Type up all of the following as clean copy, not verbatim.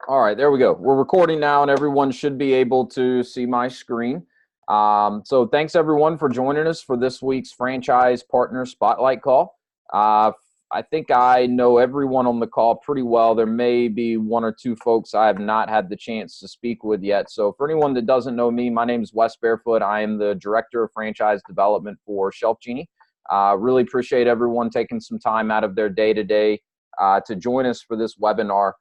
All right, there we go. We're recording now, and everyone should be able to see my screen. So thanks, everyone, for joining us for this week's Franchise Partner Spotlight call. I think I know everyone on the call pretty well. There may be one or two folks I have not had the chance to speak with yet. So for anyone that doesn't know me, my name is Wes Barefoot. I am the Director of Franchise Development for ShelfGenie. Really appreciate everyone taking some time out of their day-to-day to join us for this webinar.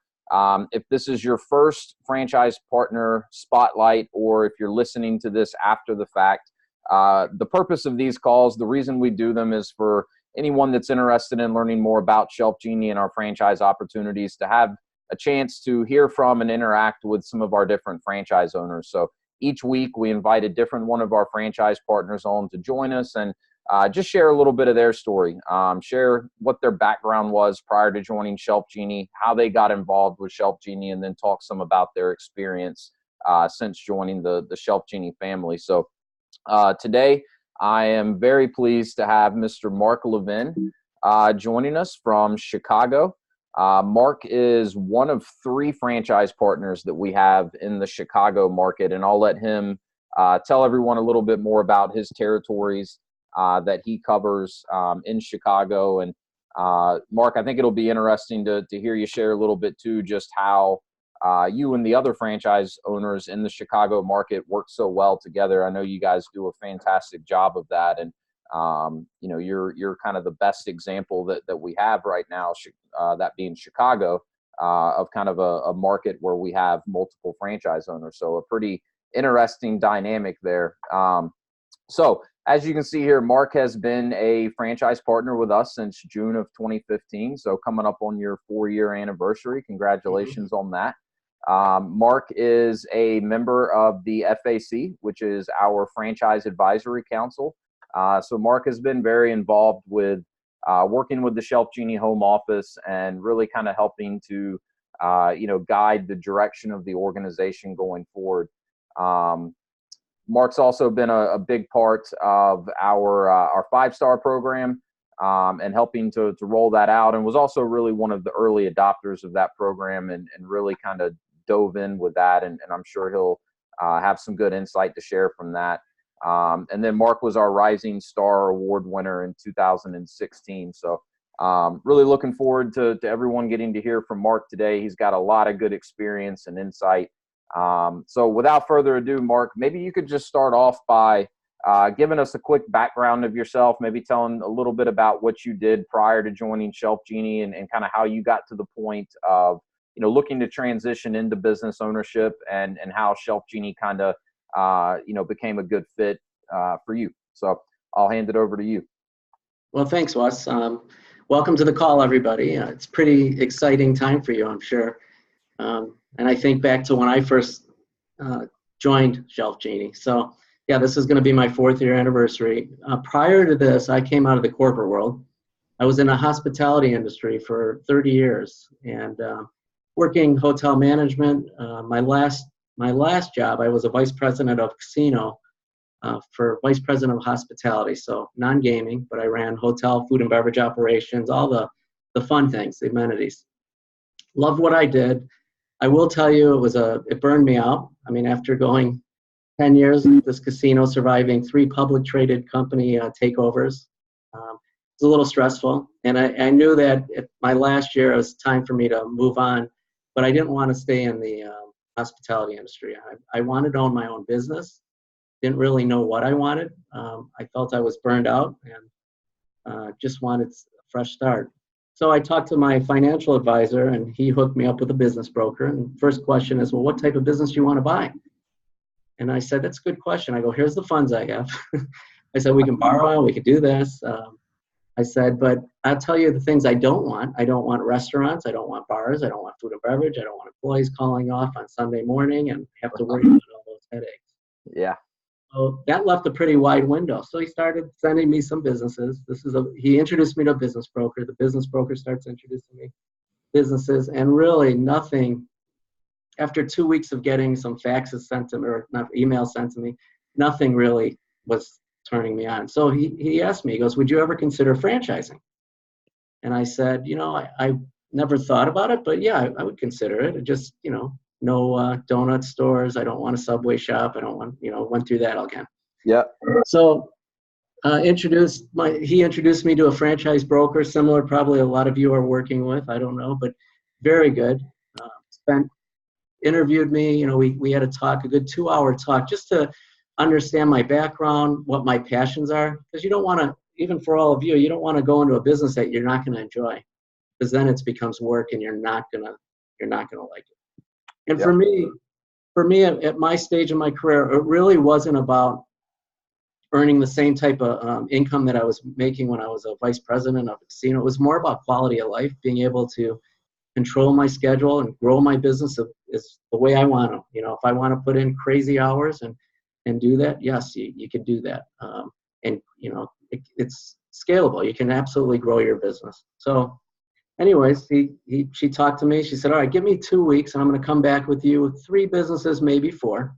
If this is your first Franchise Partner Spotlight, or if you're listening to this after the fact, the purpose of these calls, the reason we do them is for anyone that's interested in learning more about ShelfGenie and our franchise opportunities to have a chance to hear from and interact with some of our different franchise owners. So each week we invite a different one of our franchise partners on to join us and just share a little bit of their story, share what their background was prior to joining ShelfGenie, how they got involved with ShelfGenie, and then talk some about their experience since joining the ShelfGenie family. So today I am very pleased to have Mr. Marc Levin joining us from Chicago. Marc is one of 3 franchise partners that we have in the Chicago market, and I'll let him tell everyone a little bit more about his territories that he covers in Chicago. And Marc, I think it'll be interesting to hear you share a little bit too, just how you and the other franchise owners in the Chicago market work so well together. I know you guys do a fantastic job of that, and you know, you're kind of the best example that we have right now, that being Chicago, of kind of a market where we have multiple franchise owners. So a pretty interesting dynamic there. So as you can see here, Marc has been a franchise partner with us since June of 2015. So coming up on your 4-year anniversary. Congratulations on that. Marc is a member of the FAC, which is our Franchise Advisory Council. So Marc has been very involved with working with the ShelfGenie home office and really kind of helping to, guide the direction of the organization going forward. Marc's also been a big part of our 5-star program and helping to roll that out, and was also really one of the early adopters of that program and really kind of dove in with that. And I'm sure he'll have some good insight to share from that. And then Marc was our Rising Star Award winner in 2016. So really looking forward to everyone getting to hear from Marc today. He's got a lot of good experience and insight. So without further ado, Marc, maybe you could just start off by giving us a quick background of yourself, maybe telling a little bit about what you did prior to joining ShelfGenie and kind of how you got to the point of, looking to transition into business ownership and how ShelfGenie kind of, became a good fit for you. So I'll hand it over to you. Well, thanks, Wes. Welcome to the call, everybody. It's a pretty exciting time for you, I'm sure. And I think back to when I first joined ShelfGenie. So yeah, this is going to be my 4th-year anniversary. Prior to this, I came out of the corporate world. I was in the hospitality industry for 30 years and working hotel management. My last job, I was a vice president of casino for vice president of hospitality. So non-gaming, but I ran hotel, food and beverage operations, all the fun things, the amenities. Loved what I did. I will tell you, it burned me out. I mean, after going 10 years at this casino, surviving 3 public traded company takeovers, it was a little stressful. And I knew that my last year, it was time for me to move on, but I didn't want to stay in the hospitality industry. I wanted to own my own business. Didn't really know what I wanted. I felt I was burned out and just wanted a fresh start. So I talked to my financial advisor, and he hooked me up with a business broker. And the first question is, well, what type of business do you want to buy? And I said, that's a good question. I go, here's the funds I have. I said, we can borrow, we could do this. I said, but I'll tell you the things I don't want. I don't want restaurants. I don't want bars. I don't want food and beverage. I don't want employees calling off on Sunday morning and have to worry about all those headaches. Yeah. So that left a pretty wide window. So he started sending me some businesses. He introduced me to a business broker. The business broker starts introducing me businesses, and really nothing. After 2 weeks of getting some faxes sent to me, or not emails sent to me, nothing really was turning me on. So he asked me, he goes, would you ever consider franchising? And I said, never thought about it, but yeah, I would consider it. It just, no donut stores. I don't want a Subway shop. I don't want, went through that again. Yeah. So he introduced me to a franchise broker, similar probably a lot of you are working with. I don't know, but very good. Interviewed me. We had a good 2-hour talk just to understand my background, what my passions are, because you don't want to, even for all of you, you don't want to go into a business that you're not going to enjoy, because then it becomes work and you're not gonna like it. And for me at my stage in my career, it really wasn't about earning the same type of income that I was making when I was a vice president of a casino. It was more about quality of life, being able to control my schedule and grow my business is the way I want to. If I want to put in crazy hours and do that, yes, you can do that. And it's scalable. You can absolutely grow your business. So anyways, she talked to me. She said, all right, give me 2 weeks and I'm going to come back with you with 3 businesses, maybe 4.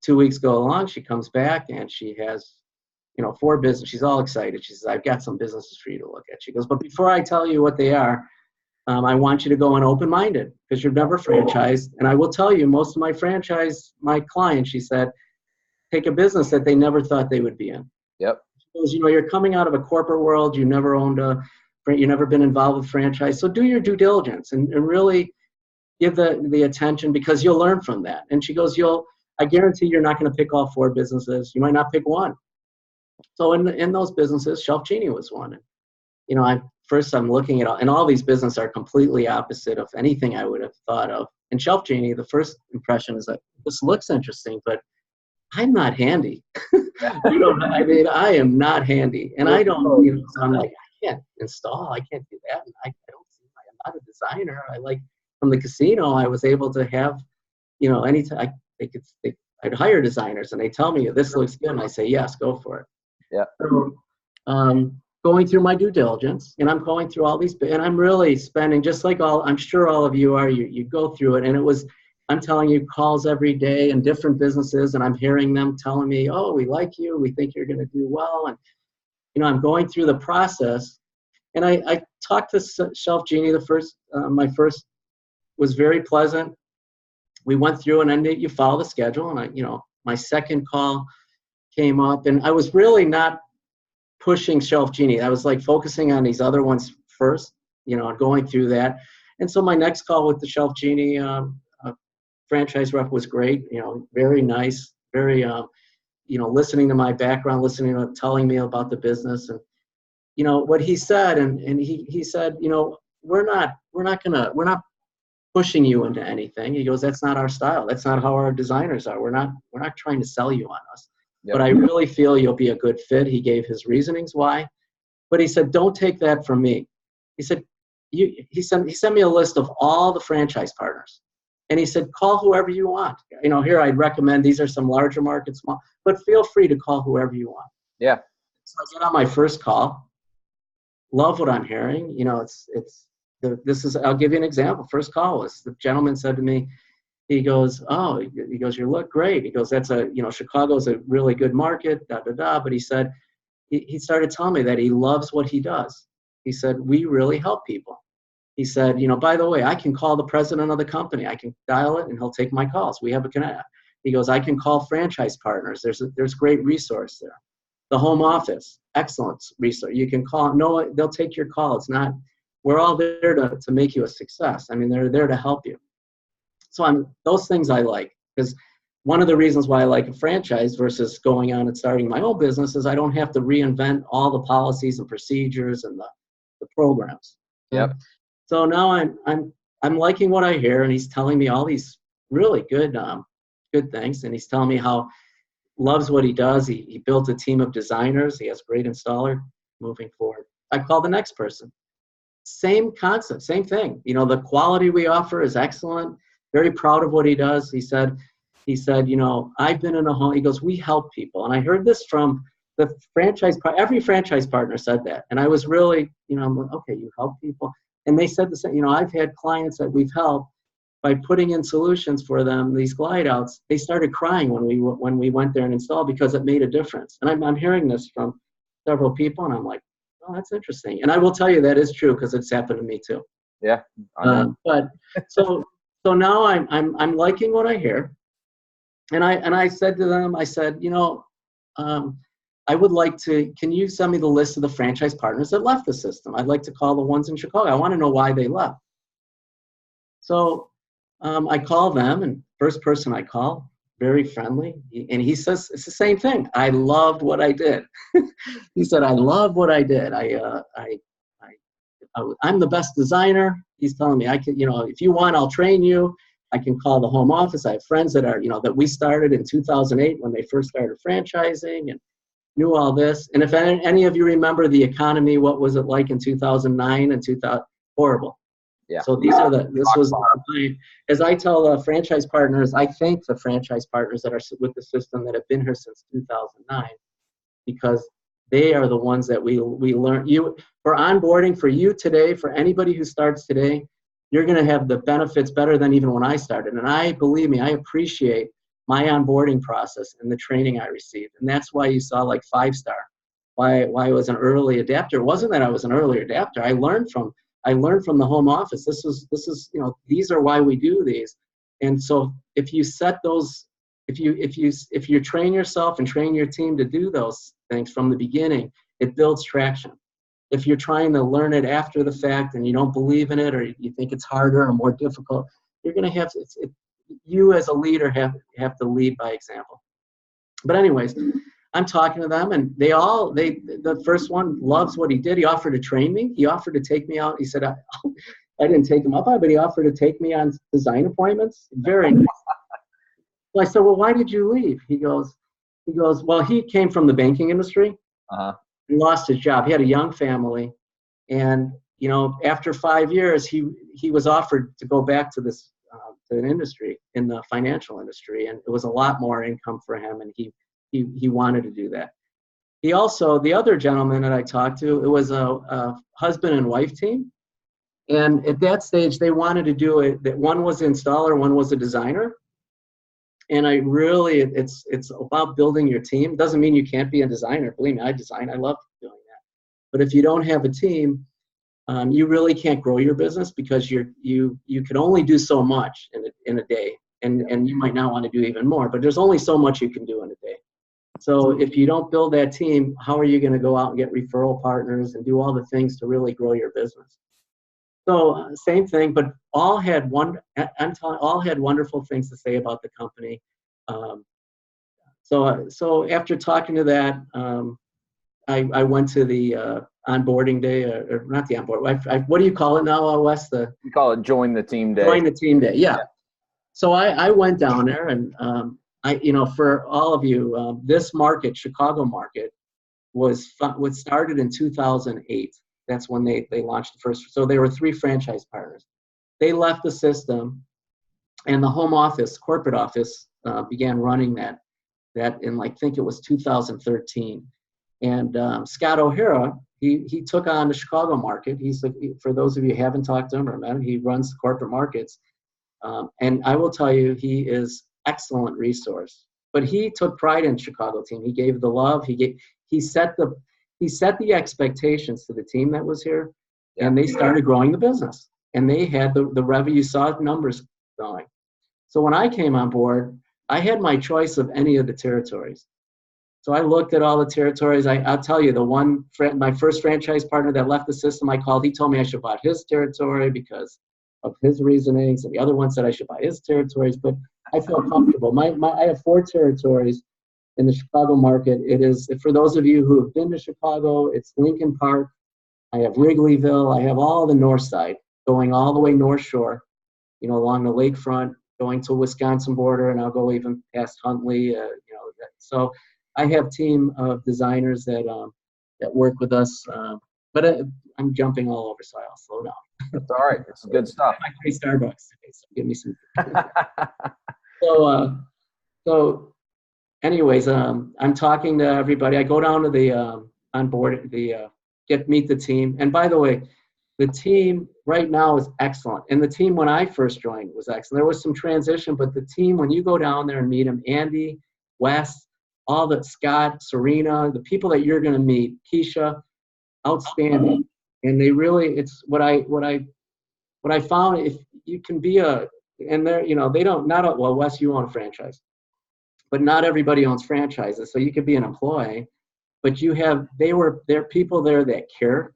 2 weeks go along. She comes back and she has, 4 businesses. She's all excited. She says, I've got some businesses for you to look at. She goes, but before I tell you what they are, I want you to go in open-minded because you've never franchised. And I will tell you, most of my clients, she said, take a business that they never thought they would be in. Yep. She goes, you're coming out of a corporate world. You never you've never been involved with franchise. So do your due diligence and really give the attention, because you'll learn from that. And she goes, I guarantee you're not going to pick all 4 businesses. You might not pick one. So in those businesses, ShelfGenie was one. I'm looking at and all these businesses are completely opposite of anything I would have thought of. And ShelfGenie, the first impression is that this looks interesting, but I'm not handy. I am not handy. And I don't, so I'm like, I can't install. I can't do that. And I'm not a designer. From the casino, I was able to have, anytime I'd hire designers and they tell me this looks good. And I say, yes, go for it. Yeah. So, going through my due diligence, and I'm going through all these, and I'm really spending, just like I'm sure all of you are, you go through it, and I'm telling you, calls every day in different businesses, and I'm hearing them telling me, oh, we like you, we think you're going to do well, and I'm going through the process, and I talked to ShelfGenie, my first was very pleasant. We went through, and then you follow the schedule, and my second call came up, and I was really not pushing ShelfGenie. I was focusing on these other ones first, going through that. And so my next call with the ShelfGenie franchise rep was great, very nice, very, listening to my background, telling me about the business. And, what he said, and he said, we're not pushing you into anything. He goes, that's not our style. That's not how our designers are. We're not trying to sell you on us. Yep. But I really feel you'll be a good fit. He gave his reasonings why. But he said, don't take that from me. He said, he sent me a list of all the franchise partners. And he said, call whoever you want. Here I'd recommend, these are some larger markets, small, but feel free to call whoever you want. Yeah. So I get on my first call. Love what I'm hearing. I'll give you an example. First call was, the gentleman said to me, he goes, you look great. He goes, that's Chicago's a really good market, But he said, he started telling me that he loves what he does. He said, we really help people. He said, by the way, I can call the president of the company. I can dial it and he'll take my calls. We have a connect. He goes, I can call franchise partners. There's great resource there. The home office, excellent resource. You can call. No, they'll take your call. It's not, we're all there to make you a success. They're there to help you. So those things I like, because one of the reasons why I like a franchise versus going on and starting my own business is I don't have to reinvent all the policies and procedures and the programs. Yep. So now I'm liking what I hear, and he's telling me all these really good things, and he's telling me how loves what he does. He built a team of designers. He has a great installer moving forward. I call the next person. Same concept, same thing. The quality we offer is excellent. Very proud of what he does. He said, I've been in a home. He goes, we help people. And I heard this from the every franchise partner said that. And I was really, I'm like, okay, you help people. And they said the same, I've had clients that we've helped by putting in solutions for them, these glide outs. They started crying when we went there and installed because it made a difference. And I'm hearing this from several people, and I'm like, oh, that's interesting. And I will tell you that is true because it's happened to me too. Yeah, I know. But so now I'm liking what I hear, and I said to them, I said, um, I would like to. Can you send me the list of the franchise partners that left the system? I'd like to call the ones in Chicago. I want to know why they left. So I call them, and first person I call, very friendly, and he says it's the same thing. I loved what I did. He said, I love what I did. I'm the best designer. He's telling me I can, if you want, I'll train you. I can call the home office. I have friends that are, that we started in 2008 when they first started franchising and knew all this. And if any of you remember the economy, what was it like in 2009 and 2000? Horrible. Yeah. So this was, as I tell franchise partners, I thank the franchise partners that are with the system that have been here since 2009, because they are the ones that we learn. For onboarding, for you today, for anybody who starts today, you're going to have the benefits better than even when I started. And believe me, I appreciate my onboarding process and the training I received. And that's why you saw like 5-star, why I was an early adapter. It wasn't that I was an early adapter. I learned from the home office. This is these are why we do these. And so if you set those, if you train yourself and train your team to do those things from the beginning, it builds traction. If you're trying to learn it after the fact and you don't believe in it, or you think it's harder or more difficult, you're going to have you as a leader have to lead by example. But anyways, I'm talking to them, and the first one loves what he did. He offered to train me. He offered to take me out. He said, I didn't take him up on it, but he offered to take me on design appointments. Very nice. So I said, well, why did you leave? He goes, well, he came from the banking industry. He lost his job. He had a young family. And, after 5 years, he was offered to go back to this, to an industry, in the financial industry. And it was a lot more income for him. And he wanted to do that. He also, the other gentleman that I talked to, it was a husband and wife team. And at that stage, they wanted to do it, that one was an installer, one was a designer. And it's about building your team. Doesn't mean you can't be a designer. Believe me, I design. I love doing that. But if you don't have a team, you really can't grow your business, because you can only do so much in a day. And you might not want to do even more, but there's only so much you can do in a day. So if you don't build that team, how are you going to go out and get referral partners and do all the things to really grow your business? So same thing, but all had wonderful things to say about the company. So after talking to that, I went to the onboarding day, or not the onboard. What do you call it now, Wes? We call it join the team day. Join the team day, yeah. So I went down there, and for all of you, this market, Chicago market, was started in 2008. That's when they launched the first. So there were 3 franchise partners. They left the system, and the home office, corporate office, began running that in, I think it was 2013. And Scott O'Hara, he took on the Chicago market. For those of you who haven't talked to him or met him, he runs the corporate markets. And I will tell you, he is excellent resource. But he took pride in Chicago team. He gave the love. He set the expectations to the team that was here, and they started growing the business. And they had the revenue, saw numbers going. So when I came on board, I had my choice of any of the territories. So I looked at all the territories. I'll tell you, my first franchise partner that left the system, I called. He told me I should buy his territory because of his reasonings, and the other one said I should buy his territories. But I felt comfortable. I have 4 territories in the Chicago market. It is, for those of you who have been to Chicago, it's Lincoln Park. I have Wrigleyville. I have all the north side, going all the way North Shore, along the lakefront, going to Wisconsin border, and I'll go even past Huntley. So I have a team of designers that work with us. But I'm jumping all over, so I'll slow down. That's all right. It's good stuff. I pay Starbucks today, so give me some. So anyways, I'm talking to everybody. I go down to the onboard, meet the team. And by the way, the team right now is excellent. And the team when I first joined was excellent. There was some transition, but the team, when you go down there and meet them, Andy, Wes, Scott, Serena, the people that you're going to meet, Keisha, outstanding. And they really, it's what I what I found, if you can be and they're, they don't, well, Wes, you own a franchise, but not everybody owns franchises. So you could be an employee, but there are people there that care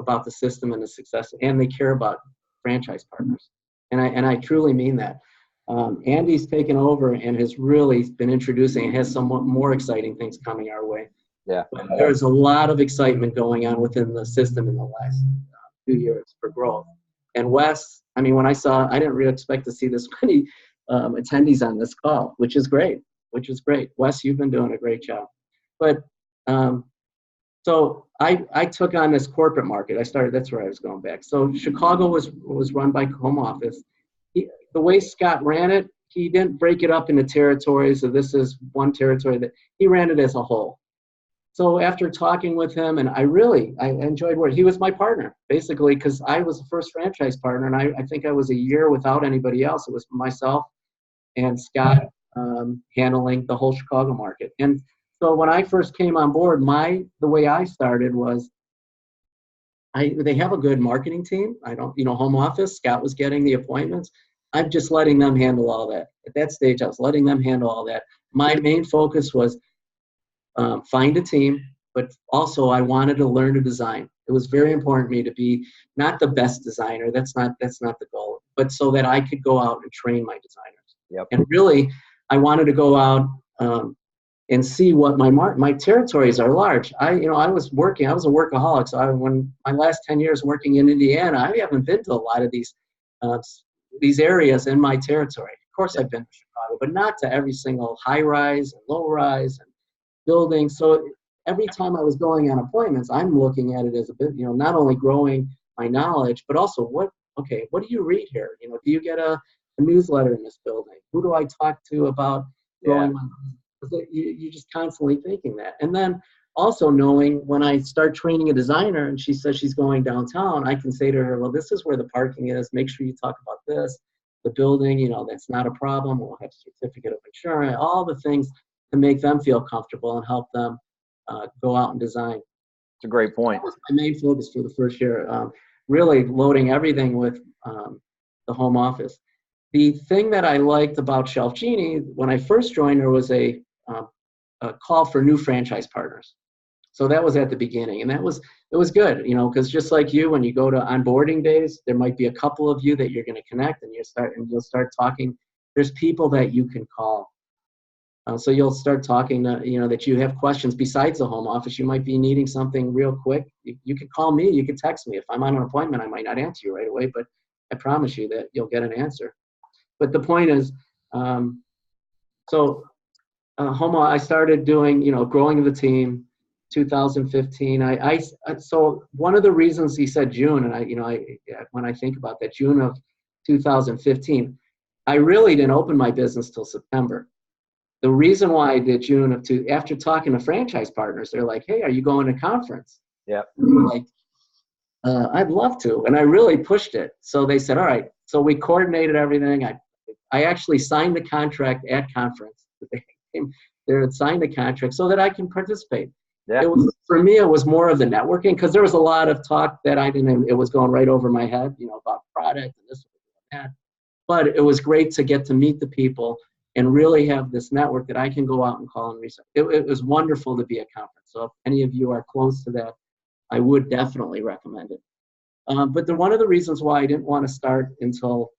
about the system and the success, and they care about franchise partners. And I truly mean that. Andy's taken over and has really been introducing and has some more exciting things coming our way. Yeah. But there's a lot of excitement going on within the system in the last 2 years for growth. And Wes, I mean, I didn't really expect to see this many attendees on this call, which is great. Wes, you've been doing a great job. But so I took on this corporate market. That's where I was going back. So Chicago was run by home office. The way Scott ran it, he didn't break it up into territories. So this is one territory that he ran it as a whole. So after talking with him, and I enjoyed he was my partner, basically, because I was the first franchise partner, and I think I was a year without anybody else. It was myself and Scott handling the whole Chicago market. And so when I first came on board, the way I started was, they have a good marketing team. Home office, Scott was getting the appointments. I'm just letting them handle all that. At that stage, I was letting them handle all that. My main focus was find a team, but also I wanted to learn to design. It was very important to me to be not the best designer. That's not the goal, but so that I could go out and train my designers. Yep. And really, I wanted to go out and see what my territories are large. I was a workaholic. So when my last 10 years working in Indiana, I haven't been to a lot of these areas in my territory. Of course, I've been to Chicago, but not to every single high rise and low rise and building. So every time I was going on appointments, I'm looking at it as a bit, not only growing my knowledge, but also what do you read here? Do you get a newsletter in this building? Who do I talk to about growing my business? You're just constantly thinking that. And then also knowing when I start training a designer and she says she's going downtown, I can say to her, well, this is where the parking is. Make sure you talk about this. The building, that's not a problem. We'll have a certificate of insurance, all the things to make them feel comfortable and help them go out and design. It's a great point. That was my main focus for the first year, really loading everything with the home office. The thing that I liked about ShelfGenie, when I first joined, there was a call for new franchise partners. So that was at the beginning, and it was good, because just like you, when you go to onboarding days, there might be a couple of you that you're going to connect, and you'll start talking. There's people that you can call. So you'll start talking to, that you have questions besides the home office. You might be needing something real quick. You could call me. You could text me. If I'm on an appointment, I might not answer you right away, but I promise you that you'll get an answer. But the point is, I started doing, growing the team, 2015. So one of the reasons he said June, and when I think about that, June of 2015, I really didn't open my business till September. The reason why I did June after talking to franchise partners, they're like, hey, are you going to conference? Yeah. Like, I'd love to. And I really pushed it. So they said, all right. So we coordinated everything. I actually signed the contract at conference. They came there and signed the contract so that I can participate. Yeah. For me, it was more of the networking, because there was a lot of talk that it was going right over my head, about product and this and that. But it was great to get to meet the people and really have this network that I can go out and call and research. It was wonderful to be at conference. So if any of you are close to that, I would definitely recommend it. But one of the reasons why I didn't want to start until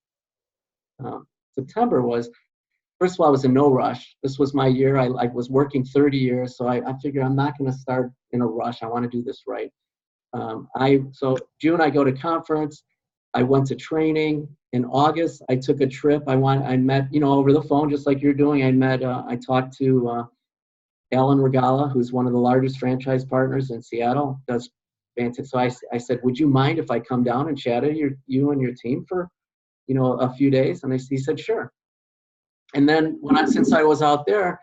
September was, first of all, I was in no rush. This was my year. I was working 30 years, so I figured I'm not going to start in a rush. I want to do this right. So June, I go to conference. I went to training. In August, I took a trip. I met, over the phone, just like you're doing. I talked to Alan Regala, who's one of the largest franchise partners in Seattle. Does fantastic. So I said, would you mind if I come down and chat with you and your team for, a few days? And he said, sure. And then since I was out there,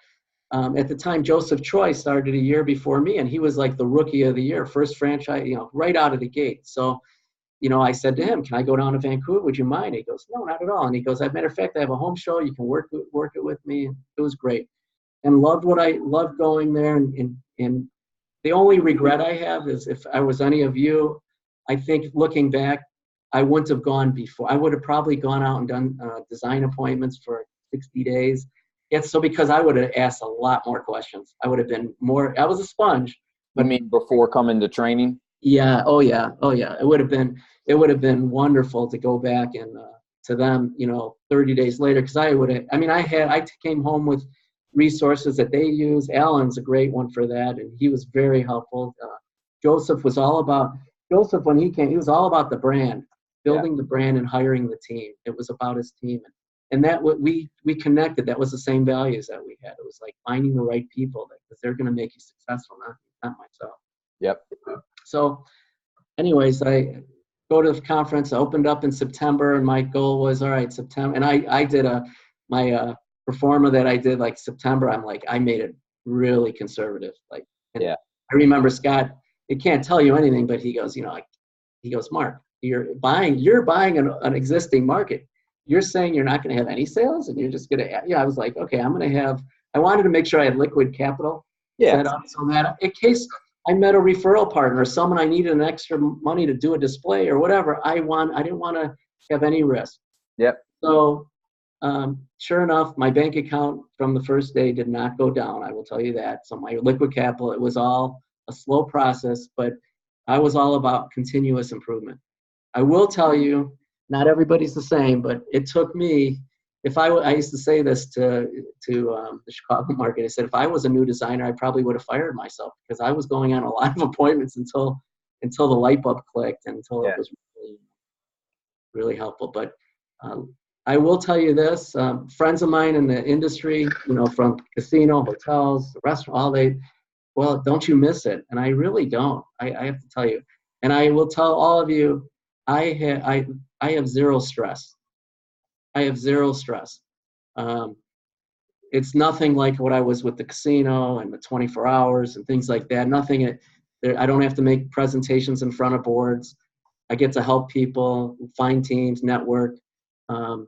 at the time, Joseph Troy started a year before me, and he was like the rookie of the year, first franchise, right out of the gate. So, I said to him, can I go down to Vancouver? Would you mind? He goes, no, not at all. And he goes, as a matter of fact, I have a home show. You can work it with me. It was great. And loved going there. And the only regret I have is, if I was any of you, I think looking back, I wouldn't have gone before. I would have probably gone out and done design appointments for 60 days. Yes, so because I would have asked a lot more questions. I would have been more, I was a sponge. You mean before coming to training? Yeah, oh yeah, oh yeah. It would have been wonderful to go back and to them, 30 days later, because I came home with resources that they use. Alan's a great one for that, and he was very helpful. Joseph, when he came, he was all about the brand, building the brand and hiring the team. It was about his team. And that we connected. That was the same values that we had. It was like finding the right people because they're going to make you successful, not myself. Yep. So anyways, I go to the conference. I opened up in September, and my goal was, all right, September. And I did my performa that I did like September. I made it really conservative. I remember Scott, it can't tell you anything, but he goes, Marc, you're buying an existing market. You're saying you're not going to have any sales, and you're just going to, I was like, okay, I wanted to make sure I had liquid capital set up so that in case I met a referral partner or someone I needed an extra money to do a display or whatever, I didn't want to have any risk. Yep. So sure enough, my bank account from the first day did not go down. I will tell you that. So my liquid capital, it was all a slow process, but I was all about continuous improvement. I will tell you, not everybody's the same, but it took me, I used to say this to the Chicago market. I said, if I was a new designer, I probably would have fired myself because I was going on a lot of appointments until the light bulb clicked, until it was really, really helpful. But I will tell you this, friends of mine in the industry, from casino, hotels, restaurant, don't you miss it? And I really don't. I have to tell you. And I will tell all of you, I have zero stress. I have zero stress. It's nothing like what I was with the casino and the 24 hours and things like that. Nothing. I don't have to make presentations in front of boards. I get to help people, find teams, network. I'm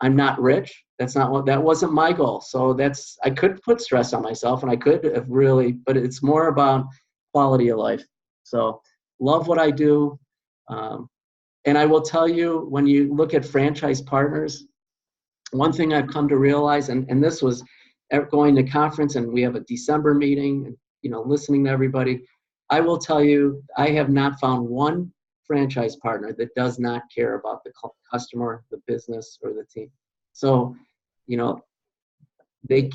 not rich. That wasn't my goal. So I could put stress on myself, and I could have really, but it's more about quality of life. So love what I do. And I will tell you, when you look at franchise partners, one thing I've come to realize, and this was going to conference, and we have a December meeting, and listening to everybody, I will tell you, I have not found one franchise partner that does not care about the customer, the business, or the team. So, they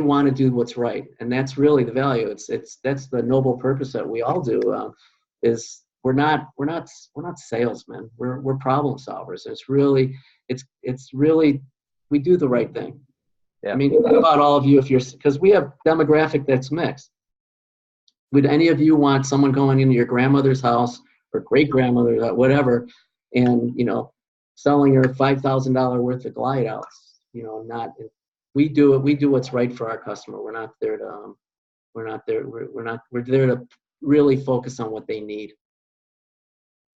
want to do what's right, and that's really the value. That's the noble purpose that we all do. Is we're not salesmen. We're problem solvers. It's really we do the right thing. Yeah. I mean, think about all of you, because we have demographic that's mixed. Would any of you want someone going into your grandmother's house or great grandmother, whatever, and selling her $5,000 worth of glide outs? We do it. We do what's right for our customer. We're not there to. We're there to really focus on what they need.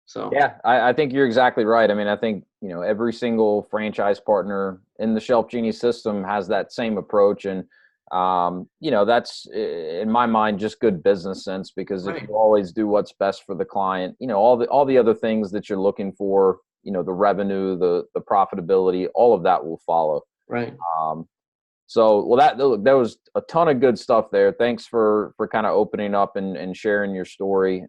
So yeah, I think you're exactly right. I mean, I think every single franchise partner in the ShelfGenie system has that same approach, and that's in my mind just good business sense, because if you always do what's best for the client, all the other things that you're looking for, the revenue, the profitability, all of that will follow. Right. So, that was a ton of good stuff there. Thanks for kind of opening up and sharing your story.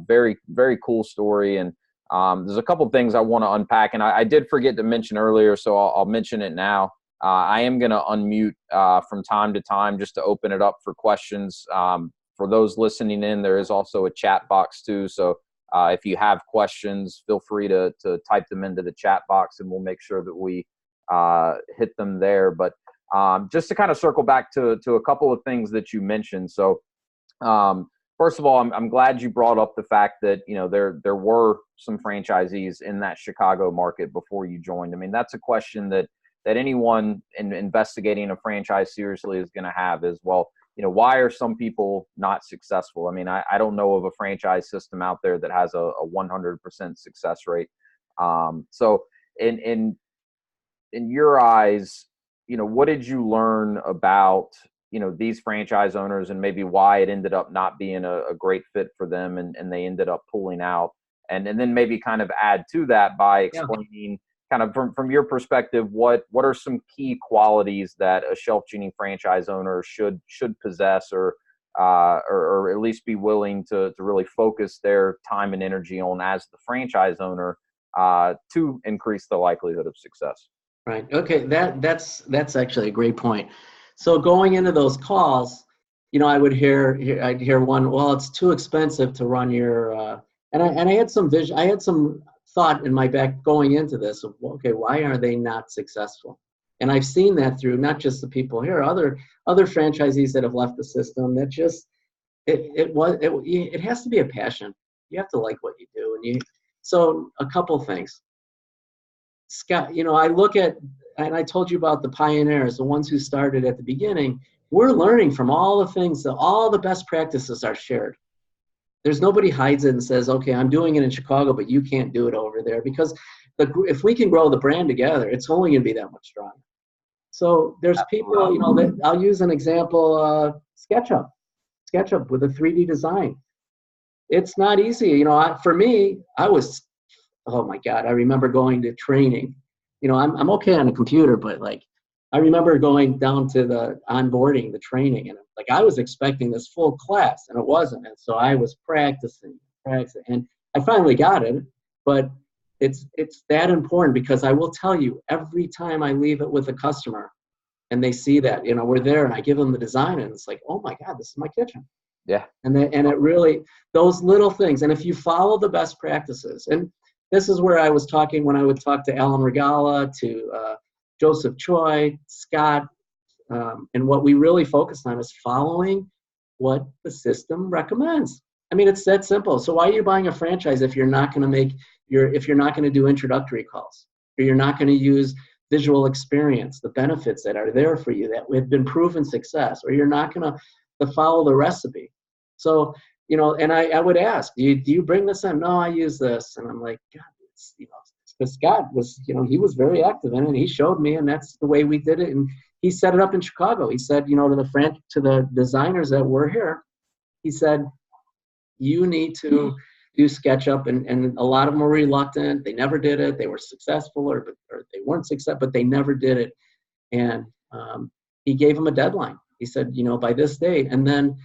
Very, very cool story. And there's a couple of things I want to unpack. And I did forget to mention earlier, so I'll mention it now. I am going to unmute from time to time just to open it up for questions. For those listening in, there is also a chat box too. So if you have questions, feel free to type them into the chat box, and we'll make sure that we hit them there. But just to kind of circle back to a couple of things that you mentioned. So first of all, I'm glad you brought up the fact that, there were some franchisees in that Chicago market before you joined. I mean, that's a question that anyone investigating a franchise seriously is going to have is, well, why are some people not successful? I mean, I don't know of a franchise system out there that has a 100% success rate. So in your eyes, what did you learn about, these franchise owners, and maybe why it ended up not being a great fit for them, and they ended up pulling out? and then maybe kind of add to that by Yeah. explaining kind of from your perspective, what are some key qualities that a ShelfGenie franchise owner should possess, or at least be willing to really focus their time and energy on as the franchise owner to increase the likelihood of success. Right. Okay. That's actually a great point. So going into those calls, I'd hear one, well, it's too expensive to run your, and I had some vision, I had some thought in my back going into this of, okay, why are they not successful? And I've seen that through not just the people here, other franchisees that have left the system. That just it has to be a passion. You have to like what you do, so a couple things. Scott, I look at, and I told you about the pioneers, the ones who started at the beginning. We're learning from all the things, all the best practices are shared. There's nobody hides it and says, okay, I'm doing it in Chicago, but you can't do it over there, because if we can grow the brand together, it's only going to be that much stronger. So there's people, that I'll use an example, SketchUp with a 3D design. It's not easy. For me, oh my God, I remember going to training. I'm okay on a computer, but I remember going down to the onboarding, the training, and I was expecting this full class, and it wasn't. And so I was practicing, and I finally got it. But it's that important, because I will tell you, every time I leave it with a customer, and they see that we're there, and I give them the design, and it's like, oh my God, this is my kitchen. Yeah. And it really, those little things, and if you follow the best practices, and this is where I was talking when I would talk to Alan Regala, to Joseph Choi, Scott, and what we really focused on is following what the system recommends. I mean, it's that simple. So why are you buying a franchise if you're not going to do introductory calls, or you're not going to use visual experience, the benefits that are there for you that have been proven success, or you're not going to follow the recipe? So, and I would ask, do you bring this in? No, I use this. And I'm like, God, because Scott was, he was very active in it, and he showed me, and that's the way we did it. And he set it up in Chicago. He said, to the designers that were here, he said, you need to do SketchUp, and a lot of them were reluctant. They never did it. They were successful, or they weren't successful, but they never did it. And he gave them a deadline. He said, by this date. And then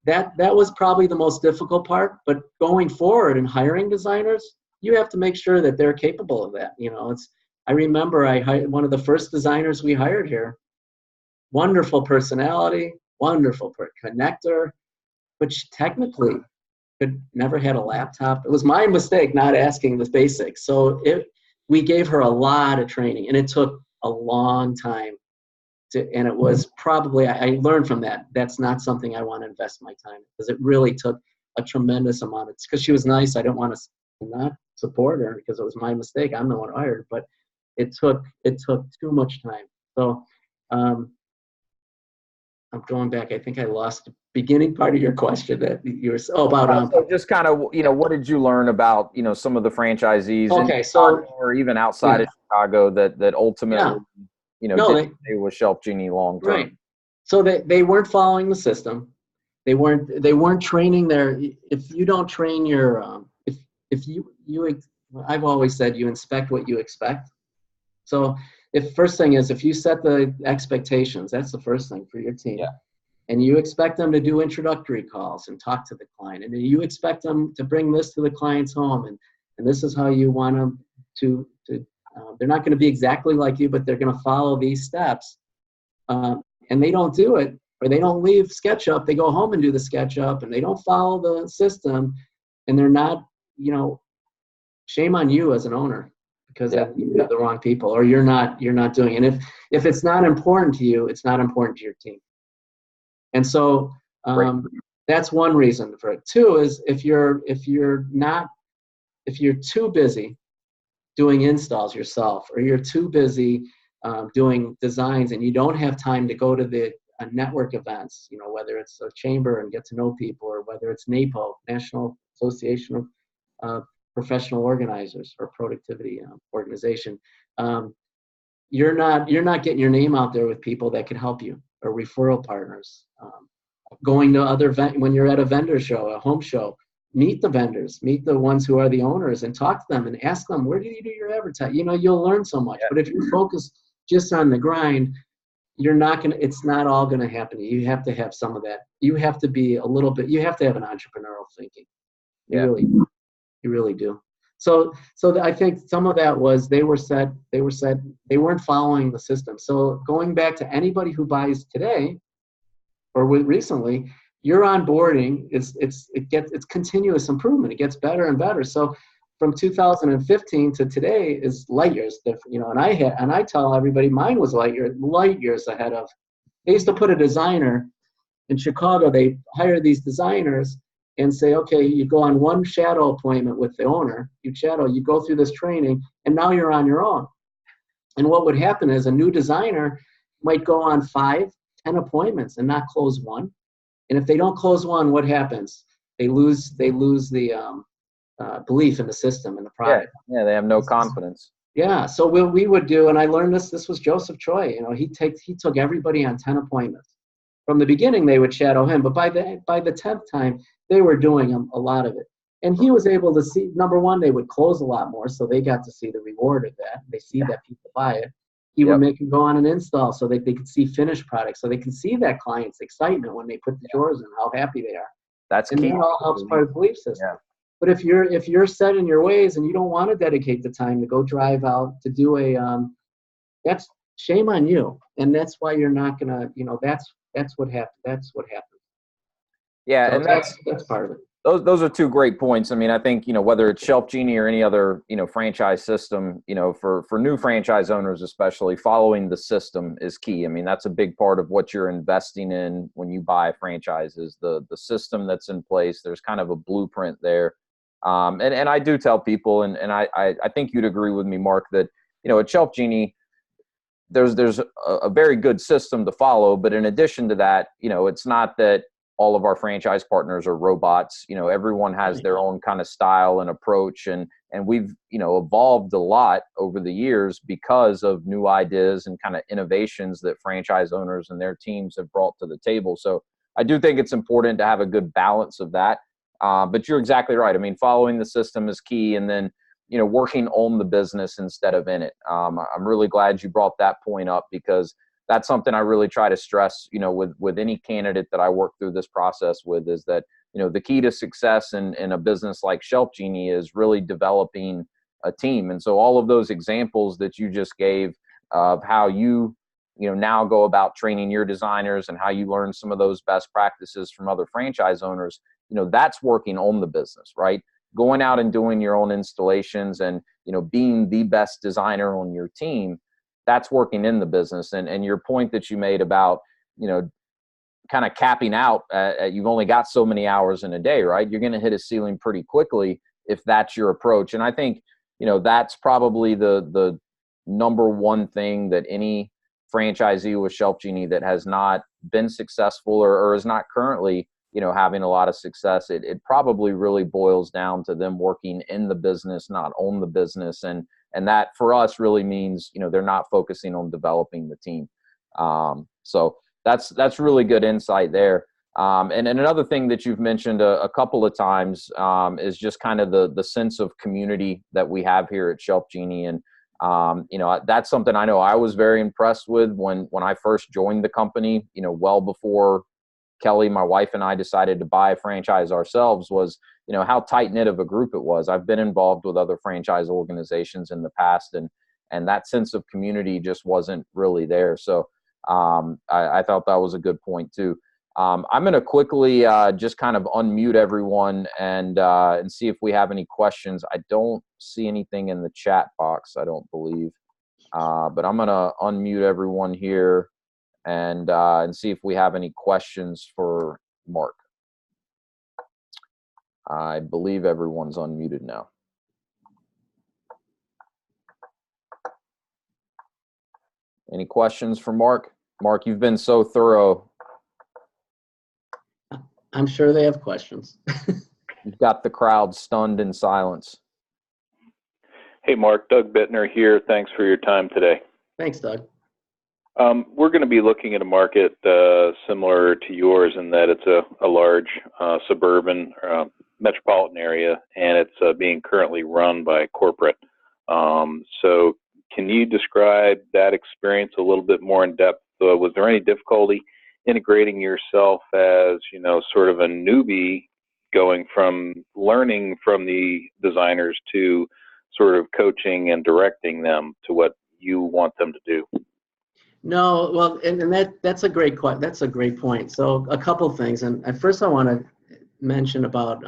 that was probably the most difficult part. But going forward and hiring designers, you have to make sure that they're capable of that. I remember I hired one of the first designers we hired here. Wonderful personality, wonderful connector, but she technically never had a laptop. It was my mistake not asking the basics. So we gave her a lot of training, and it took a long time. And it was probably, I learned from that. That's not something I want to invest my time in, because it really took a tremendous amount. It's because she was nice. I didn't want to not support her, because it was my mistake. I'm the one who hired, but it took too much time. So I'm going back. I think I lost the beginning part of your question that you were about. So just kind of, what did you learn about, some of the franchisees in Chicago, or even outside of Chicago that ultimately, didn't stay with ShelfGenie long term? Right. So they weren't following the system. They weren't training their. If you don't train your, if you I've always said you inspect what you expect. So first thing is, if you set the expectations, that's the first thing for your team. Yeah. And you expect them to do introductory calls and talk to the client, and then you expect them to bring this to the client's home, and this is how you want them to they're not going to be exactly like you, but they're going to follow these steps. And they don't do it, or they don't leave SketchUp. They go home and do the SketchUp, and they don't follow the system, and they're not, shame on you as an owner, because you have the wrong people, or you're not doing it. And if it's not important to you, it's not important to your team. And so that's one reason for it. Two is if you're too busy doing installs yourself, or you're too busy doing designs, and you don't have time to go to the network events, whether it's a chamber and get to know people, or whether it's NAPO, National Association of Professional Organizers, or productivity organization, you're not getting your name out there with people that can help you, or referral partners. Going to other when you're at a vendor show, a home show, meet the vendors, meet the ones who are the owners, and talk to them and ask them, where do you do your advertising? You know, you'll learn so much. Yeah. But if you focus just on the grind, you're not gonna. It's not all gonna happen. You have to have some of that. You have to be a little bit. You have to have an entrepreneurial thinking. Yeah. You really do. So I think some of that was they were set. They weren't following the system. So going back to anybody who buys today, or recently, your onboarding it's continuous improvement. It gets better and better. So from 2015 to today is light years different, you know. And I tell everybody mine was light years ahead of. They used to put a designer in Chicago. They hire these designers and say, okay, you go on one shadow appointment with the owner. You go through this training, and now you're on your own. And what would happen is a new designer might go on 5, 10 appointments and not close one. And if they don't close one, what happens? They lose the belief in the system and the product. Yeah, they have no confidence. Yeah, so what we would do, and I learned this was Joseph Troy. You know, he took everybody on 10 appointments. From the beginning, they would shadow him, but by the 10th time, they were doing a lot of it. And he was able to see, number one, they would close a lot more, so they got to see the reward of that. They see that people buy it. He would make them go on an install so that they could see finished products, so they can see that client's excitement when they put the drawers in, how happy they are. That's and key. That all helps part of the belief system. Yeah. But if you're set in your ways and you don't want to dedicate the time to go drive out to do that's shame on you. And that's why you're not gonna, you know, that's what happens. That's what happens. Yeah, so and that's part of it. Those are two great points. I mean, I think, you know, whether it's ShelfGenie or any other, you know, franchise system, you know, for new franchise owners especially, following the system is key. I mean, that's a big part of what you're investing in when you buy a franchise is the system that's in place. There's kind of a blueprint there. And I do tell people, and I think you'd agree with me, Marc, that, you know, at ShelfGenie, there's a very good system to follow. But in addition to that, you know, it's not that all of our franchise partners are robots. You know, everyone has their own kind of style and approach, and we've, you know, evolved a lot over the years because of new ideas and kind of innovations that franchise owners and their teams have brought to the table. So I do think it's important to have a good balance of that. But you're exactly right. I mean, following the system is key, and then, you know, working on the business instead of in it. I'm really glad you brought that point up, because that's something I really try to stress, you know, with any candidate that I work through this process with, is that, you know, the key to success in a business like ShelfGenie is really developing a team. And so all of those examples that you just gave of how you know, now go about training your designers and how you learn some of those best practices from other franchise owners, you know, that's working on the business, right? Going out and doing your own installations and, you know, being the best designer on your team, that's working in the business. And your point that you made about, you know, kind of capping out, you've only got so many hours in a day, right? You're going to hit a ceiling pretty quickly if that's your approach. And I think, you know, that's probably the number one thing that any franchisee with ShelfGenie that has not been successful or is not currently, you know, having a lot of success, it probably really boils down to them working in the business, not on the business. And that for us really means, you know, they're not focusing on developing the team. So that's really good insight there. And another thing that you've mentioned a couple of times is just kind of the sense of community that we have here at ShelfGenie. And, you know, that's something I know I was very impressed with when I first joined the company, you know, well before Kelly, my wife, and I decided to buy a franchise ourselves, was, you know, how tight-knit of a group it was. I've been involved with other franchise organizations in the past, and that sense of community just wasn't really there. So I thought that was a good point too. I'm going to quickly just kind of unmute everyone and see if we have any questions. I don't see anything in the chat box, I don't believe, but I'm going to unmute everyone here and see if we have any questions for Marc. I believe everyone's unmuted now. Any questions for Marc? Marc, you've been so thorough. I'm sure they have questions. You've got the crowd stunned in silence. Hey, Marc, Doug Bittner here. Thanks for your time today. Thanks, Doug. We're going to be looking at a market similar to yours in that it's a large suburban metropolitan area, and it's being currently run by corporate. So can you describe that experience a little bit more in depth? Was there any difficulty integrating yourself as, sort of a newbie going from learning from the designers to sort of coaching and directing them to what you want them to do? No, well, and that's a great point. So a couple things, and first I want to mention about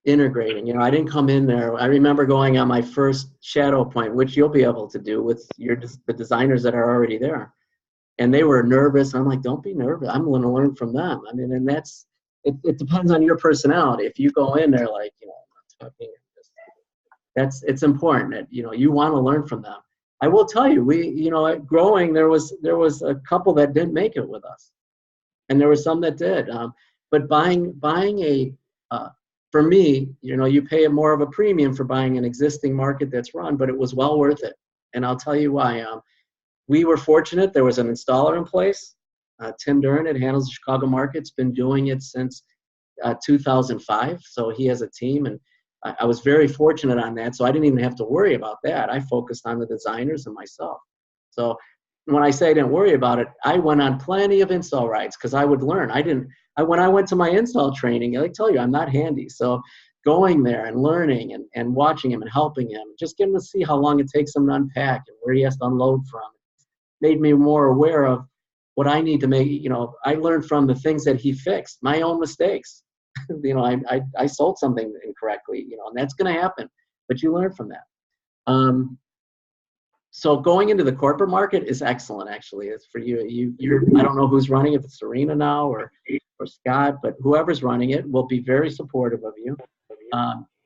integrating. I didn't come in there. I remember going on my first shadow point, which you'll be able to do with the designers that are already there, and they were nervous. I'm like, don't be nervous. I'm going to learn from them. I mean, and it depends on your personality. If you go in there like, it's important that you want to learn from them. I will tell you, growing, there was a couple that didn't make it with us, and there were some that did. But buying for me, you pay more of a premium for buying an existing market that's run, but it was well worth it. And I'll tell you why. We were fortunate. There was an installer in place. Tim Duran, it handles the Chicago market. Has been doing it since 2005. So he has a team, and I was very fortunate on that. So I didn't even have to worry about that. I focused on the designers and myself. So when I say I didn't worry about it, I went on plenty of install rides because I would learn. When I went to my install training, I tell you, I'm not handy. So going there and learning and watching him and helping him, just getting to see how long it takes him to unpack and where he has to unload from, made me more aware of what I need to make. I learned from the things that he fixed, my own mistakes. I sold something incorrectly, and that's going to happen, but you learn from that. So going into the corporate market is excellent, actually. It's for you. I don't know who's running, if it's Serena now or Scott, but whoever's running it will be very supportive of you.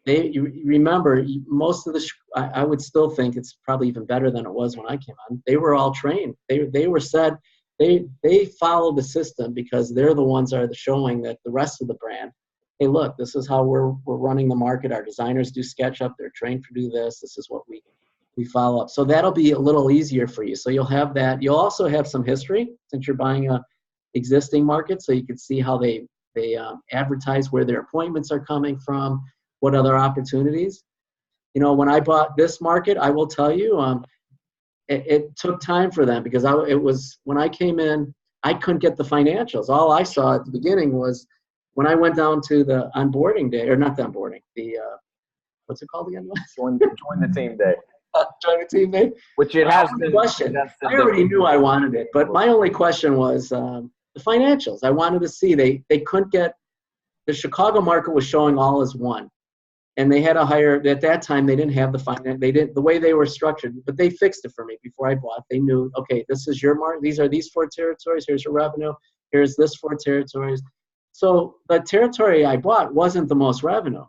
You remember, most of I would still think it's probably even better than it was when I came on. They were all trained. They were said, they follow the system because they're the ones that are showing that the rest of the brand, hey, look, this is how we're running the market. Our designers do SketchUp. They're trained to do this. This is what we follow up. So that'll be a little easier for you. So you'll have that. You'll also have some history since you're buying a existing market, so you can see how they advertise, where their appointments are coming from, what other opportunities. When I bought this market, I will tell you, it took time for them because when I came in, I couldn't get the financials. All I saw at the beginning was when I went down to the onboarding day, or not the onboarding, what's it called again? Join the team day. Join the team day. Which it has been. Question. I already knew I wanted it, but my only question was the financials. I wanted to see they couldn't get the Chicago market was showing all as one. And they had to hire, at that time, they didn't have the finance, the way they were structured, but they fixed it for me before I bought. They knew, okay, this is your market, these are these 4 territories, here's your revenue, here's this 4 territories. So the territory I bought wasn't the most revenue.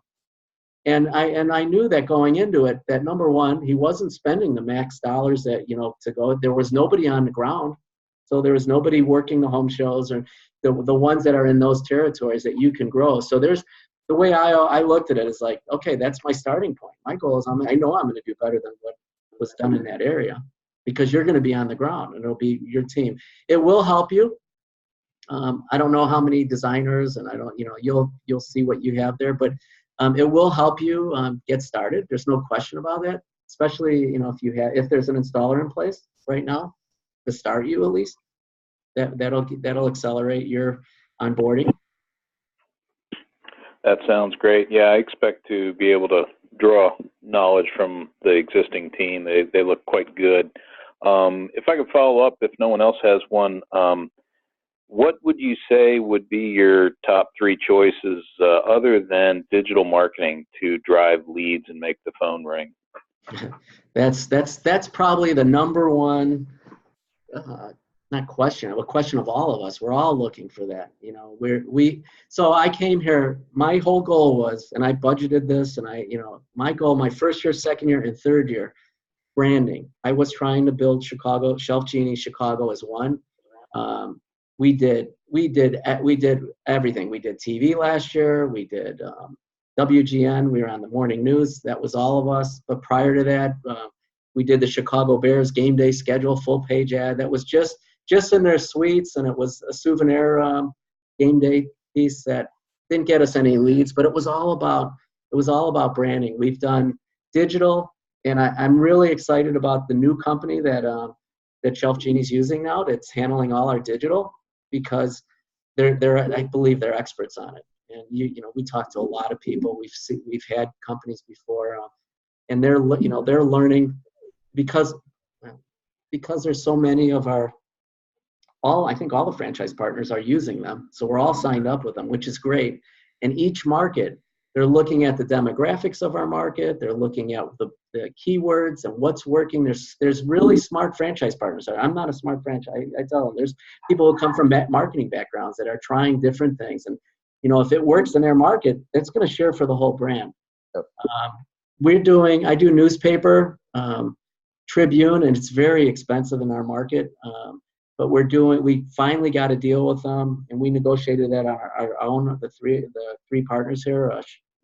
And I knew that going into it, that number one, he wasn't spending the max dollars that, to go. There was nobody on the ground. So there was nobody working the home shows or the ones that are in those territories that you can grow. So the way I looked at it is like, okay, that's my starting point. My goal is I know I'm going to do better than what was done in that area because you're going to be on the ground and it'll be your team. It will help you. I don't know how many designers, and I don't, you'll see what you have there, but it will help you get started. There's no question about that. Especially, if there's an installer in place right now to start you, at least that'll accelerate your onboarding. That sounds great. Yeah, I expect to be able to draw knowledge from the existing team. They look quite good. If I could follow up, if no one else has one, what would you say would be your top 3 choices other than digital marketing to drive leads and make the phone ring? That's probably the number one. Not question, a question of all of us. We're all looking for that. So I came here, my whole goal was, and I budgeted this, and my goal, my first year, second year, and third year, branding. I was trying to build Chicago, ShelfGenie Chicago as one. We did everything. We did TV last year. We did WGN. We were on the morning news. That was all of us. But prior to that, we did the Chicago Bears game day schedule, full page ad. That was just in their suites, and it was a souvenir game day piece that didn't get us any leads, but it was all about branding. We've done digital, and I'm really excited about the new company that ShelfGenie's using now that's handling all our digital, because I believe they're experts on it. And we talked to a lot of people. We've had companies before, and they're learning because there's so many of I think all the franchise partners are using them. So we're all signed up with them, which is great. And each market, they're looking at the demographics of our market. They're looking at the keywords and what's working. There's really smart franchise partners. I'm not a smart franchise. I tell them there's people who come from marketing backgrounds that are trying different things. And, if it works in their market, it's going to share for the whole brand. I do newspaper, Tribune, and it's very expensive in our market. But we finally got a deal with them, and we negotiated that on our own, the three partners here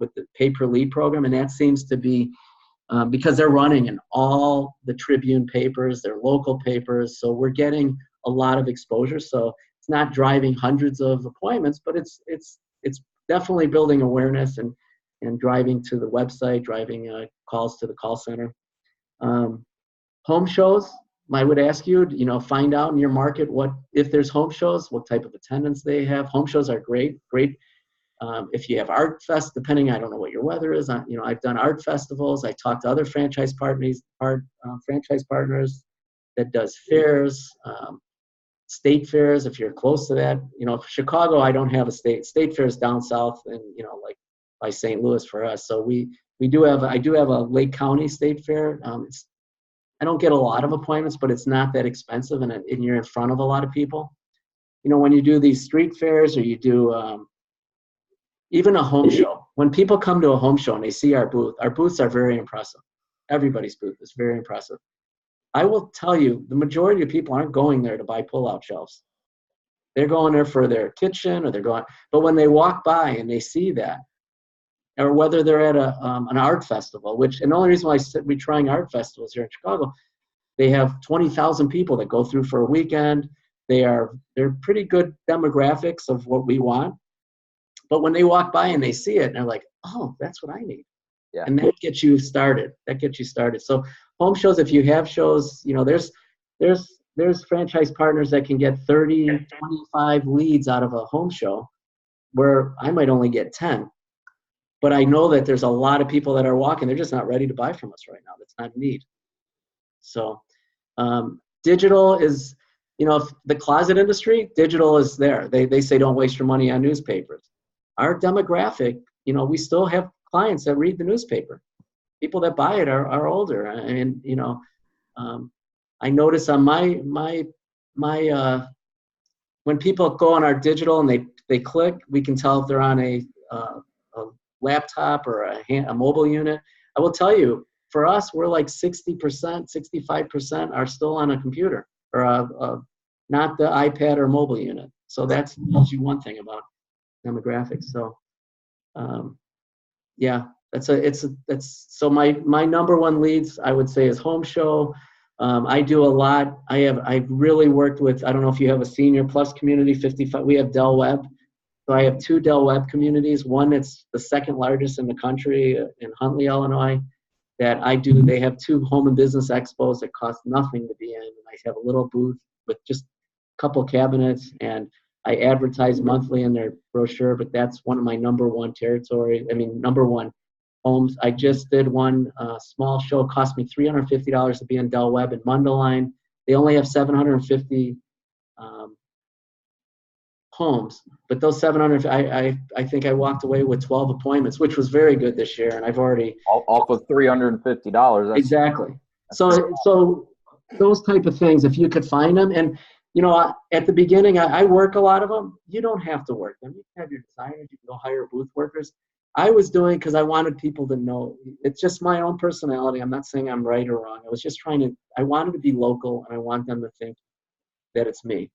with the pay-per-lead program, and that seems to be because they're running in all the Tribune papers, their local papers, so we're getting a lot of exposure. So it's not driving hundreds of appointments, but it's definitely building awareness and driving to the website, driving calls to the call center. Home shows. I would ask you, find out in your market if there's home shows, what type of attendance they have. Home shows are great. If you have art fest, I don't know what your weather is. I've done art festivals. I talked to other franchise partners that does fairs, state fairs. If you're close to that, Chicago, I don't have a state fairs down south, and like by St. Louis for us. So I do have a Lake County State Fair. I don't get a lot of appointments, but it's not that expensive, and you're in front of a lot of people. When you do these street fairs, or you do even a home show, when people come to a home show and they see our booths are very impressive. Everybody's booth is very impressive. I will tell you, the majority of people aren't going there to buy pull-out shelves. They're going there for their kitchen, but when they walk by and they see that, or whether they're at an art festival, and the only reason why we're trying art festivals here in Chicago, they have 20,000 people that go through for a weekend. They're pretty good demographics of what we want. But when they walk by and they see it, and they're like, oh, that's what I need. Yeah. And that gets you started. So home shows, if you have shows, there's franchise partners that can get 30, 25 leads out of a home show, where I might only get 10. But I know that there's a lot of people that are walking. They're just not ready to buy from us right now. That's not a need. So digital is, the closet industry, digital is there. They say don't waste your money on newspapers. Our demographic, we still have clients that read the newspaper. People that buy it are older. And, I notice on my when people go on our digital and they click, we can tell if they're on a laptop or a mobile unit. I will tell you, for us, we're like 60%, 65% are still on a computer or not the iPad or mobile unit. So that tells you one thing about demographics. So, yeah, so my number one leads, I would say, is home show. I do a lot. I've really worked with, I don't know if you have a senior plus community, 55. We have Del Webb. So I have 2 Del Webb communities. One that's the second largest in the country in Huntley, Illinois, that I do. They have 2 home and business expos that cost nothing to be in. And I have a little booth with just a couple cabinets, and I advertise monthly in their brochure, but that's one of my number one homes. I just did one small show. It cost me $350 to be in Del Webb in Mundelein. They only have 750 homes, but those 700, I think I walked away with 12 appointments, which was very good this year, and I've already off of $350. Exactly. So those type of things, if you could find them, and at the beginning, I work a lot of them. You don't have to work them. You can have your designers. You can go hire booth workers. I was doing because I wanted people to know. It's just my own personality. I'm not saying I'm right or wrong. I was just I wanted to be local, and I want them to think that it's me.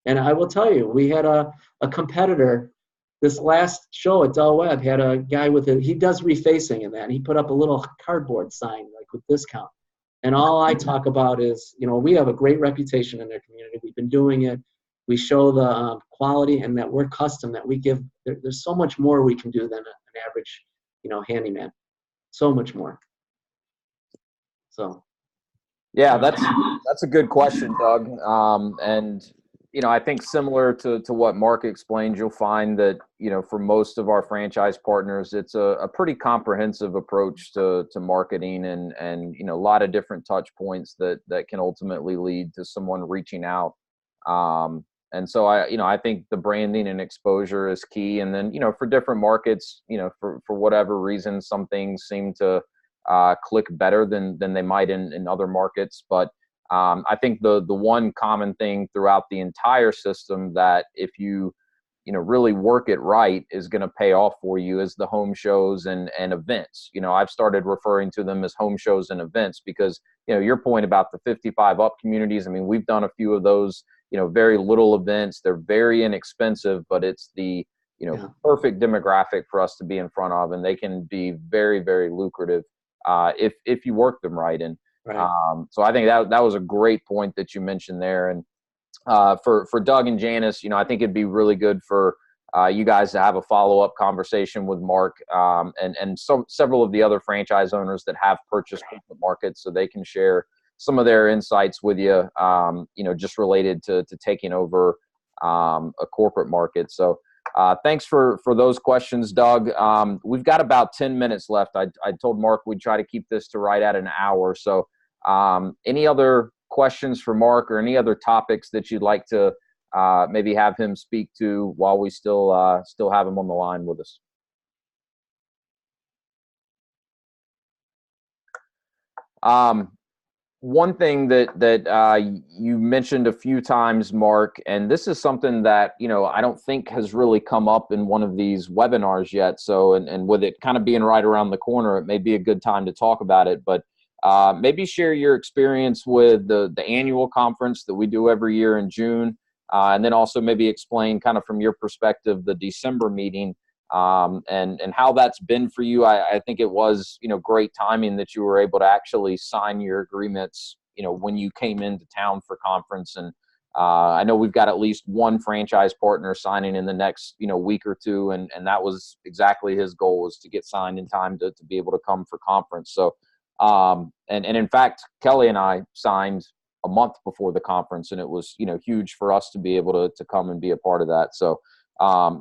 And I will tell you, we had a competitor, this last show at Del Webb had a guy he does refacing in that, and he put up a little cardboard sign, like with discount. And all I talk about is, we have a great reputation in their community. We've been doing it. We show the quality, and that we're custom, that we give. There's so much more we can do than an average, handyman. So much more. So. Yeah, that's a good question, Doug. And I think similar to what Marc explained, you'll find that for most of our franchise partners, it's a pretty comprehensive approach to marketing, and a lot of different touch points that can ultimately lead to someone reaching out. And so I think the branding and exposure is key. And then for different markets, for whatever reason, some things seem to click better than they might in other markets. But I think the one common thing throughout the entire system that if you really work it right is going to pay off for you is the home shows and events. I've started referring to them as home shows and events because your point about the 55 up communities. I mean, we've done a few of those. Very little events. They're very inexpensive, but it's the perfect demographic for us to be in front of, and they can be very, very lucrative if you work them right. And right. So I think that was a great point that you mentioned there. And for Doug and Janice, I think it'd be really good for you guys to have a follow-up conversation with Marc and several of the other franchise owners that have purchased corporate markets, so they can share some of their insights with you, just related to taking over a corporate market. So thanks for those questions, Doug. We've got about 10 minutes left. I told Marc we'd try to keep this to right at an hour. So any other questions for Marc or any other topics that you'd like to maybe have him speak to while we still have him on the line with us? One thing that you mentioned a few times, Marc, and this is something that, I don't think has really come up in one of these webinars yet. So, and with it kind of being right around the corner, it may be a good time to talk about it. But maybe share your experience with the annual conference that we do every year in June. And then also maybe explain kind of from your perspective, the December meeting, and how that's been for you. I think it was, great timing that you were able to actually sign your agreements, when you came into town for conference. And I know we've got at least one franchise partner signing in the next, week or two. And that was exactly his goal, was to get signed in time to be able to come for conference. So, and in fact, Kelly and I signed a month before the conference, and it was, huge for us to be able to come and be a part of that. So,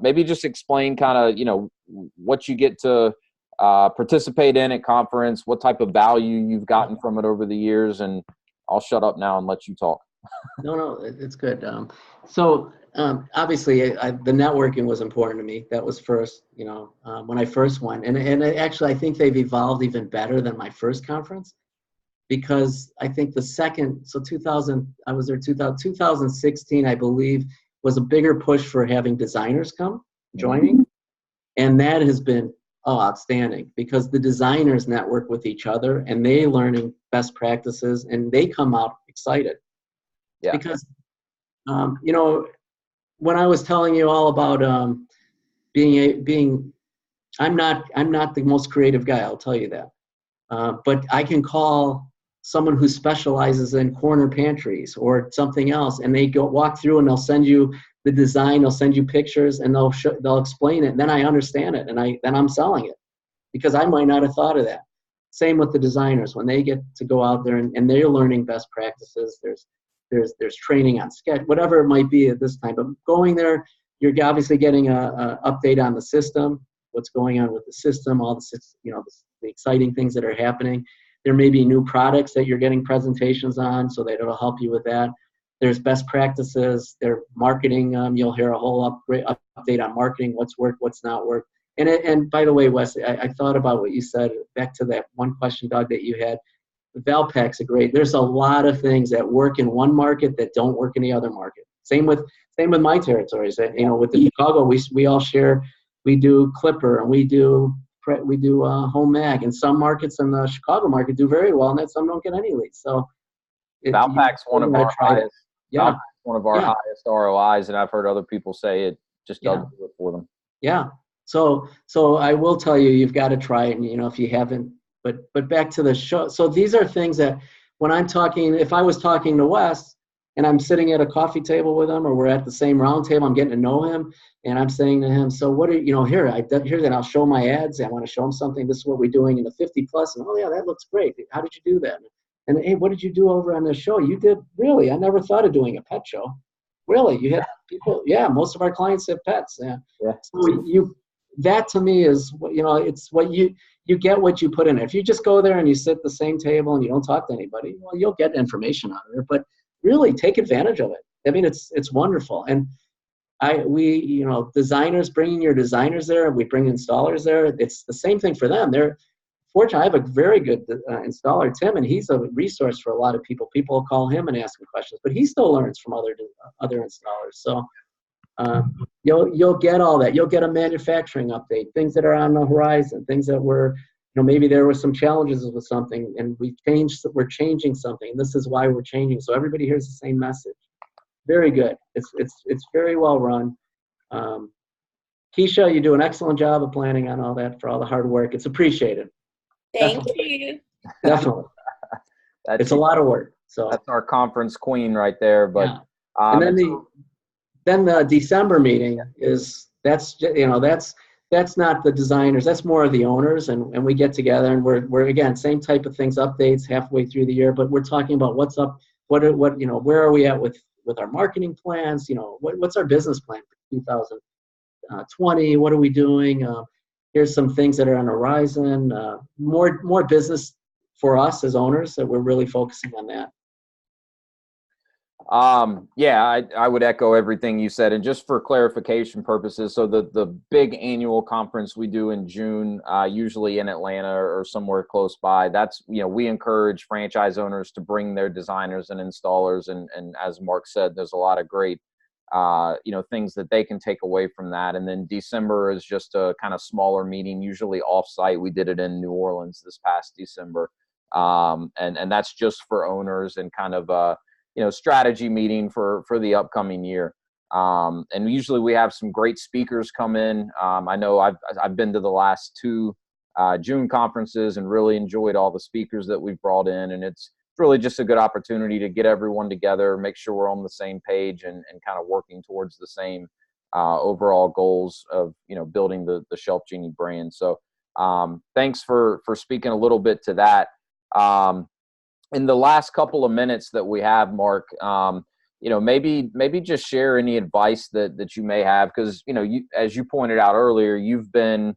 maybe just explain kind of, what you get to participate in at conference, what type of value you've gotten from it over the years, and I'll shut up now and let you talk. No, it's good. Obviously, the networking was important to me. That was first, when I first went. And actually, I think they've evolved even better than my first conference, because I think the second, so 2000, I was there 2016, I believe, was a bigger push for having designers come joining. And that has been outstanding, because the designers network with each other and they learning best practices and they come out excited. Yeah. Because, when I was telling you all about I'm not the most creative guy, I'll tell you that. But I can call someone who specializes in corner pantries or something else, and they walk through and they'll send you the design, they'll send you pictures, and they'll explain it. And then I understand it, and then I'm selling it, because I might not have thought of that. Same with the designers, when they get to go out there and they're learning best practices. There's training on sketch, whatever it might be at this time. But going there, you're obviously getting a update on the system, what's going on with the system, all the exciting things that are happening. There may be new products that you're getting presentations on, so that it'll help you with that. There's best practices. There's marketing. You'll hear a whole update on marketing, what's worked, what's not worked. And by the way, Wes, I thought about what you said, back to that one question, Doug, that you had. Valpak's a great. There's a lot of things that work in one market that don't work in the other market. Same with my territories. With the Chicago, we all share. We do Clipper and we do Home Mag, and some markets in the Chicago market do very well, and then some don't get any leads. So Valpak's one of our highest. Yeah, one of our highest ROIs, and I've heard other people say it just doesn't do it for them. Yeah. So I will tell you, you've got to try it, and if you haven't. But back to the show. So these are things that when I'm talking, if I was talking to Wes, and I'm sitting at a coffee table with him, or we're at the same round table, I'm getting to know him, and I'm saying to him, so what are you know, here's and I'll show my ads. I want to show him something. This is what we're doing in the 50 plus, and oh yeah, that looks great. How did you do that? And hey, what did you do over on the show? You did really? I never thought of doing a pet show. Really? You had people? Yeah, most of our clients have pets. Yeah. So that to me is, you know, it's what you get what you put in. If you just go there and you sit at the same table and you don't talk to anybody, well, you'll get information out of it. But really take advantage of it. I mean, it's wonderful. And we, you know, designers, bringing your designers there, we bring installers there. It's the same thing for them. They're fortunate. I have a very good installer, Tim, and he's a resource for a lot of people. People call him and ask him questions, but he still learns from other installers. So you'll get all that. You'll get a manufacturing update, things that are on the horizon, things that were, you know, maybe there were some challenges with something, and we're changing something. This is why we're changing. So everybody hears the same message. Very good. It's very well run. Keisha, you do an excellent job of planning on all that, for all the hard work. It's appreciated. Thank you. Definitely. It's a lot of work. So that's our conference queen right there. But yeah. And then the December meeting that's not the designers. That's more of the owners, and we get together and we're again, same type of things, updates halfway through the year, but we're talking about what's up, what you know, where are we at with our marketing plans, you know, what's our business plan for 2020, what are we doing, here's some things that are on the horizon, more business for us as owners, that we're really focusing on that. Yeah, I would echo everything you said. And just for clarification purposes, so the big annual conference we do in June, usually in Atlanta or somewhere close by, that's, you know, we encourage franchise owners to bring their designers and installers. And as Marc said, there's a lot of great, you know, things that they can take away from that. And then December is just a kind of smaller meeting, usually off-site. We did it in New Orleans this past December. And that's just for owners and kind of, you know, strategy meeting for the upcoming year. And usually we have some great speakers come in. I know I've been to the last two June conferences and really enjoyed all the speakers that we've brought in. And it's really just a good opportunity to get everyone together, make sure we're on the same page and kind of working towards the same overall goals of, you know, building the ShelfGenie brand. So thanks for speaking a little bit to that. In the last couple of minutes that we have, Marc, you know, maybe just share any advice that you may have, because, you know, as you pointed out earlier, you've been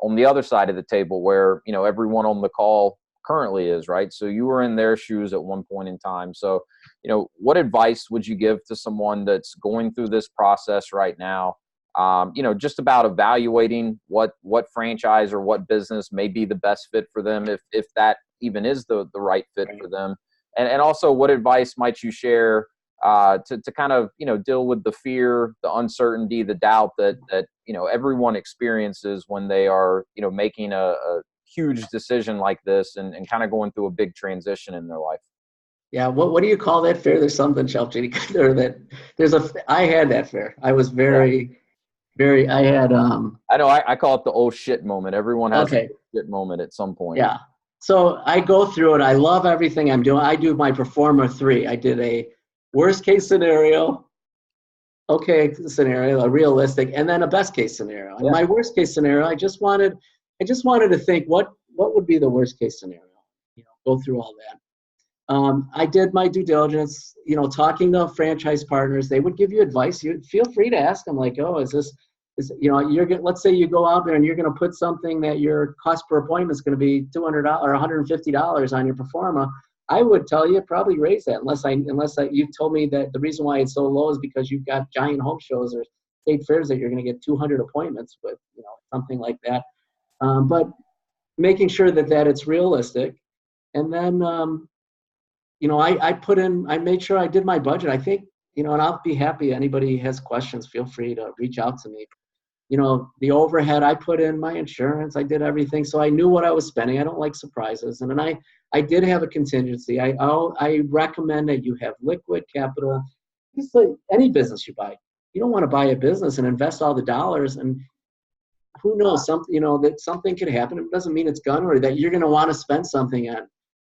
on the other side of the table where, you know, everyone on the call currently is, right? So you were in their shoes at one point in time. So, you know, what advice would you give to someone that's going through this process right now? You know, just about evaluating what franchise or what business may be the best fit for them, if that even is the right fit for them. And also, what advice might you share to kind of, you know, deal with the fear, the uncertainty, the doubt that you know, everyone experiences when they are, you know, making a huge decision like this and kind of going through a big transition in their life? Yeah, what do you call that fear? There's something, ShelfGenie, or that I had that fear. I was very I had I know I call it the oh shit moment. Everyone has okay. a shit moment at some point. Yeah. So I go through it. I love everything I'm doing. I do my Performer 3. I did a worst case scenario, okay scenario, a realistic, and then a best case scenario. And my worst case scenario, I just wanted to think what would be the worst case scenario. You know, go through all that. I did my due diligence, you know, talking to franchise partners. They would give you advice. You feel free to ask them, like, oh, you know, let's say you go out there and you're going to put something that your cost per appointment is going to be $200 or $150 on your performa. I would tell you probably raise that unless you've told me that the reason why it's so low is because you've got giant home shows or state fairs that you're going to get 200 appointments with, you know, something like that. But making sure that it's realistic. And then, you know, I made sure I did my budget. I think, you know, and I'll be happy. Anybody has questions, feel free to reach out to me. You know, the overhead, I put in my insurance, I did everything. So I knew what I was spending. I don't like surprises. And then I did have a contingency. I recommend that you have liquid capital. Just like any business you buy. You don't want to buy a business and invest all the dollars, and who knows, something, you know, that something could happen. It doesn't mean it's gone, or that you're going to want to spend something on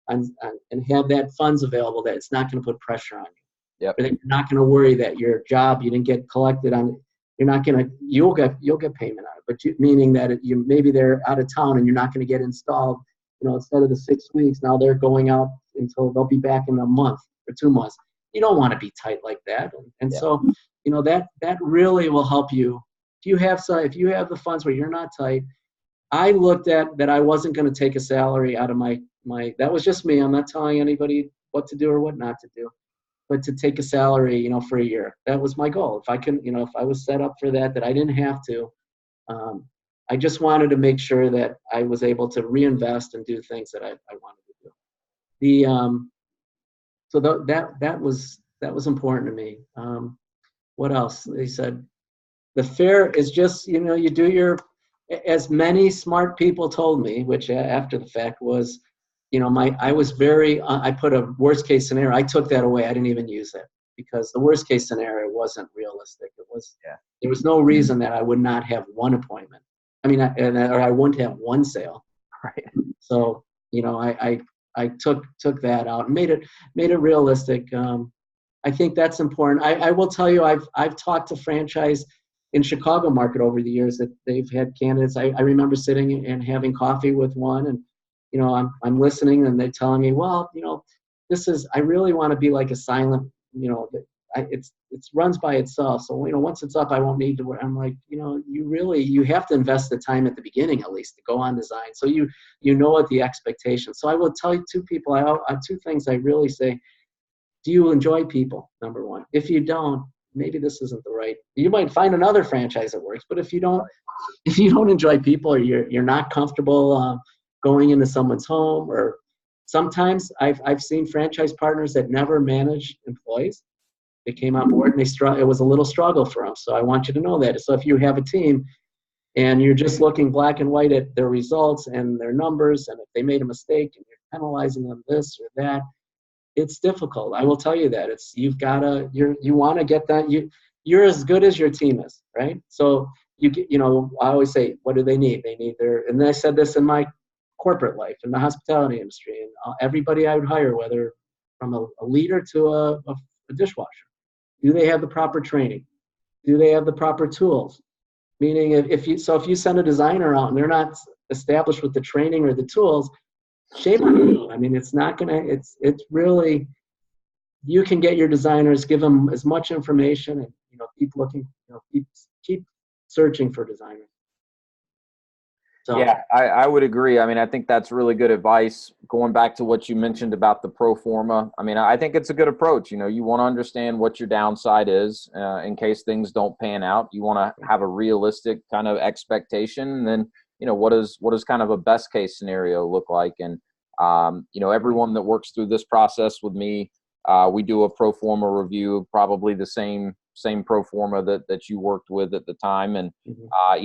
and have that funds available, that it's not going to put pressure on you. Yep. You're not going to worry that your job you didn't get collected on. You're not going to. You'll get payment on it, but meaning that maybe they're out of town and you're not going to get installed. Instead of the 6 weeks, now they're going out until they'll be back in a month or 2 months. You don't want to be tight like that, and so that really will help you. If you have the funds where you're not tight. I looked at that I wasn't going to take a salary out of my that was just me. I'm not telling anybody what to do or what not to do, but to take a salary, for a year. That was my goal. If I can, if I was set up for that I didn't have to, I just wanted to make sure that I was able to reinvest and do things that I wanted to do. So that was important to me. What else? They said the fair is just, you do your, as many smart people told me, which after the fact was, I was I put a worst case scenario. I took that away. I didn't even use it because the worst case scenario wasn't realistic. There was no reason that I would not have one appointment. I mean, or I wouldn't have one sale. Right. So, I took that out and made it realistic. I think that's important. I will tell you, I've talked to franchise in Chicago market over the years that they've had candidates. I remember sitting and having coffee with one, and I'm listening, and they're telling me, well, I really want to be like a silent, it runs by itself. So once it's up, I won't need to work. I'm like, you have to invest the time at the beginning at least to go on design, so you know what the expectations. So I will tell you two things I really say. Do you enjoy people? Number one. If you don't, maybe this isn't the right. You might find another franchise that works, but if you don't enjoy people, or you're not comfortable going into someone's home, or sometimes I've seen franchise partners that never manage employees. They came on board and it was a little struggle for them. So I want you to know that. So if you have a team and you're just looking black and white at their results and their numbers, and if they made a mistake and you're penalizing them this or that, it's difficult. I will tell you that. You want to get that. You're as good as your team is, right? So I always say, what do they need? They need and I said this in my corporate life, in the hospitality industry, and everybody I would hire, whether from a leader to a dishwasher, do they have the proper training? Do they have the proper tools? Meaning, if you send a designer out and they're not established with the training or the tools, shame on you. I mean, it's really, you can get your designers, give them as much information, and keep looking, keep searching for designers. So, yeah, I would agree. I mean, I think that's really good advice. Going back to what you mentioned about the pro forma, I mean, I think it's a good approach. You want to understand what your downside is in case things don't pan out. You want to have a realistic kind of expectation, and then what does kind of a best case scenario look like? And everyone that works through this process with me, we do a pro forma review, probably the same pro forma that you worked with at the time. And,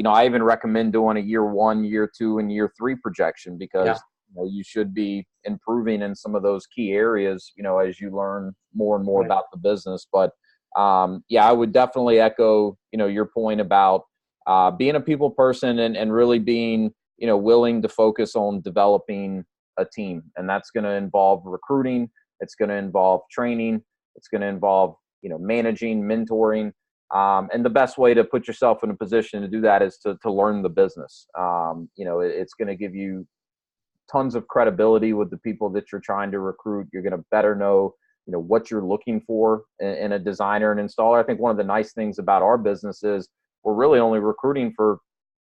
I even recommend doing a year 1, year 2, and year 3 projection, because you should be improving in some of those key areas, as you learn more and more about the business. But I would definitely echo, your point about being a people person and really being, willing to focus on developing a team. And that's going to involve recruiting. It's going to involve training. It's going to involve, managing, mentoring. And the best way to put yourself in a position to do that is to learn the business. It's going to give you tons of credibility with the people that you're trying to recruit. You're going to better know, what you're looking for in a designer and installer. I think one of the nice things about our business is we're really only recruiting for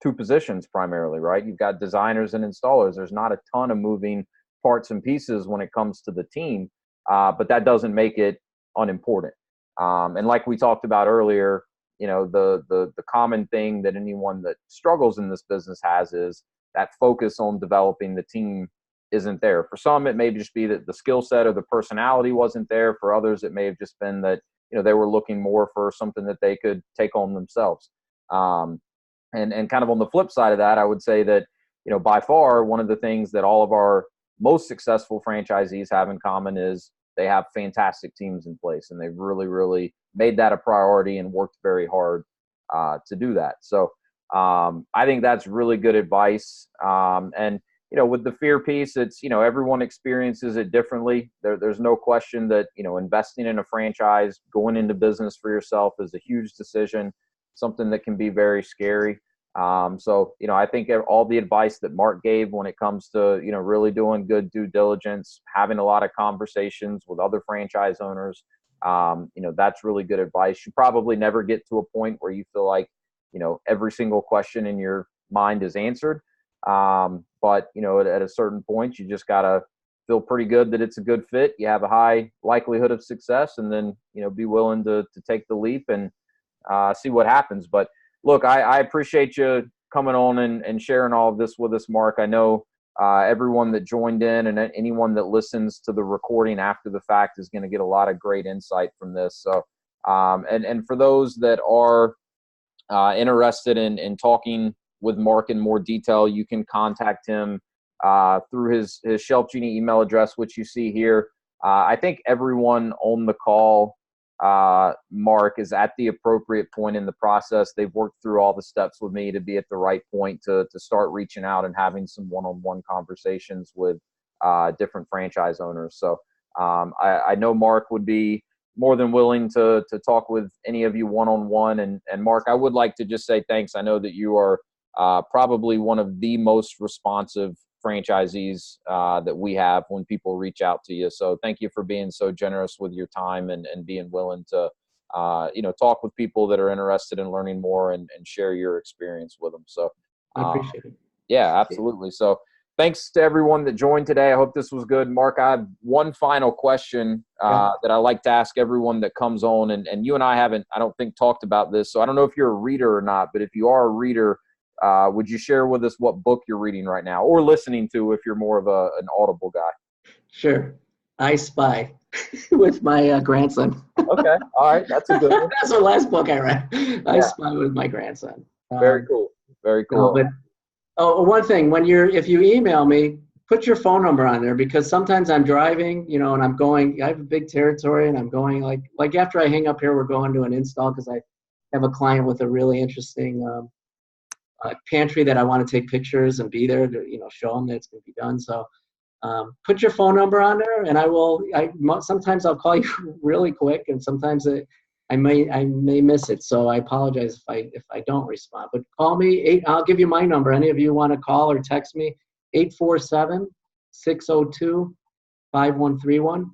2 positions primarily, right? You've got designers and installers. There's not a ton of moving parts and pieces when it comes to the team, but that doesn't make it unimportant. And like we talked about earlier, the common thing that anyone that struggles in this business has is that focus on developing the team isn't there. For some, it may just be that the skill set or the personality wasn't there. For others, it may have just been that, they were looking more for something that they could take on themselves. And kind of on the flip side of that, I would say that, by far, one of the things that all of our most successful franchisees have in common is they have fantastic teams in place, and they've really, really made that a priority and worked very hard to do that. So I think that's really good advice. And with the fear piece, it's, everyone experiences it differently. There's no question that, investing in a franchise, going into business for yourself is a huge decision, something that can be very scary. So, I think all the advice that Marc gave when it comes to, really doing good due diligence, having a lot of conversations with other franchise owners, that's really good advice. You probably never get to a point where you feel like, every single question in your mind is answered. But, at a certain point, you just got to feel pretty good that it's a good fit. You have a high likelihood of success, and then, be willing to take the leap and see what happens. But look, I appreciate you coming on and sharing all of this with us, Marc. I know everyone that joined in and anyone that listens to the recording after the fact is going to get a lot of great insight from this. So, and for those that are interested in talking with Marc in more detail, you can contact him through his ShelfGenie email address, which you see here. I think everyone on the call, Marc, is at the appropriate point in the process. They've worked through all the steps with me to be at the right point to start reaching out and having some one-on-one conversations with different franchise owners. So I know Marc would be more than willing to talk with any of you one-on-one. And Marc, I would like to just say thanks. I know that you are probably one of the most responsive franchisees that we have when people reach out to you. So thank you for being so generous with your time and being willing to, talk with people that are interested in learning more and share your experience with them. So I appreciate it. Yeah, absolutely. So thanks to everyone that joined today. I hope this was good. Marc, I have one final question that I like to ask everyone that comes on, and you and I haven't, I don't think, talked about this. So I don't know if you're a reader or not, but if you are a reader, would you share with us what book you're reading right now or listening to if you're more of an Audible guy? Sure. I Spy with my grandson. Okay. All right. That's a good one. That's the last book I read. I Spy with my grandson. Very cool. Very cool. No, but one thing, if you email me, put your phone number on there, because sometimes I'm driving, and I'm going, I have a big territory, and I'm going like after I hang up here, we're going to an install because I have a client with a really interesting pantry that I want to take pictures and be there to, show them that it's going to be done. So put your phone number on there, and sometimes I'll call you really quick, and sometimes I may miss it. So I apologize if I don't respond, but call me. I'll give you my number. Any of you want to call or text me, 847-602-5131,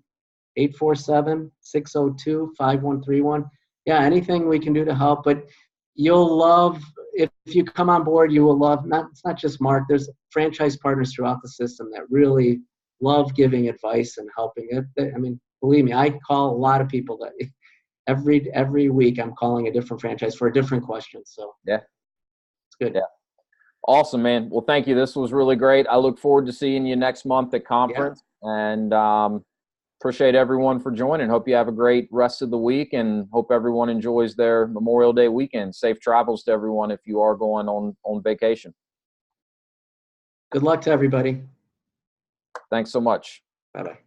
847-602-5131. Yeah, anything we can do to help, but you'll love, if you come on board, you will love, it's not just Marc, there's franchise partners throughout the system that really love giving advice and helping it. I mean, believe me, I call a lot of people that every week I'm calling a different franchise for a different question. So yeah, it's good. Yeah. Awesome, man. Well, thank you. This was really great. I look forward to seeing you next month at conference, and appreciate everyone for joining. Hope you have a great rest of the week, and hope everyone enjoys their Memorial Day weekend. Safe travels to everyone if you are going on vacation. Good luck to everybody. Thanks so much. Bye-bye.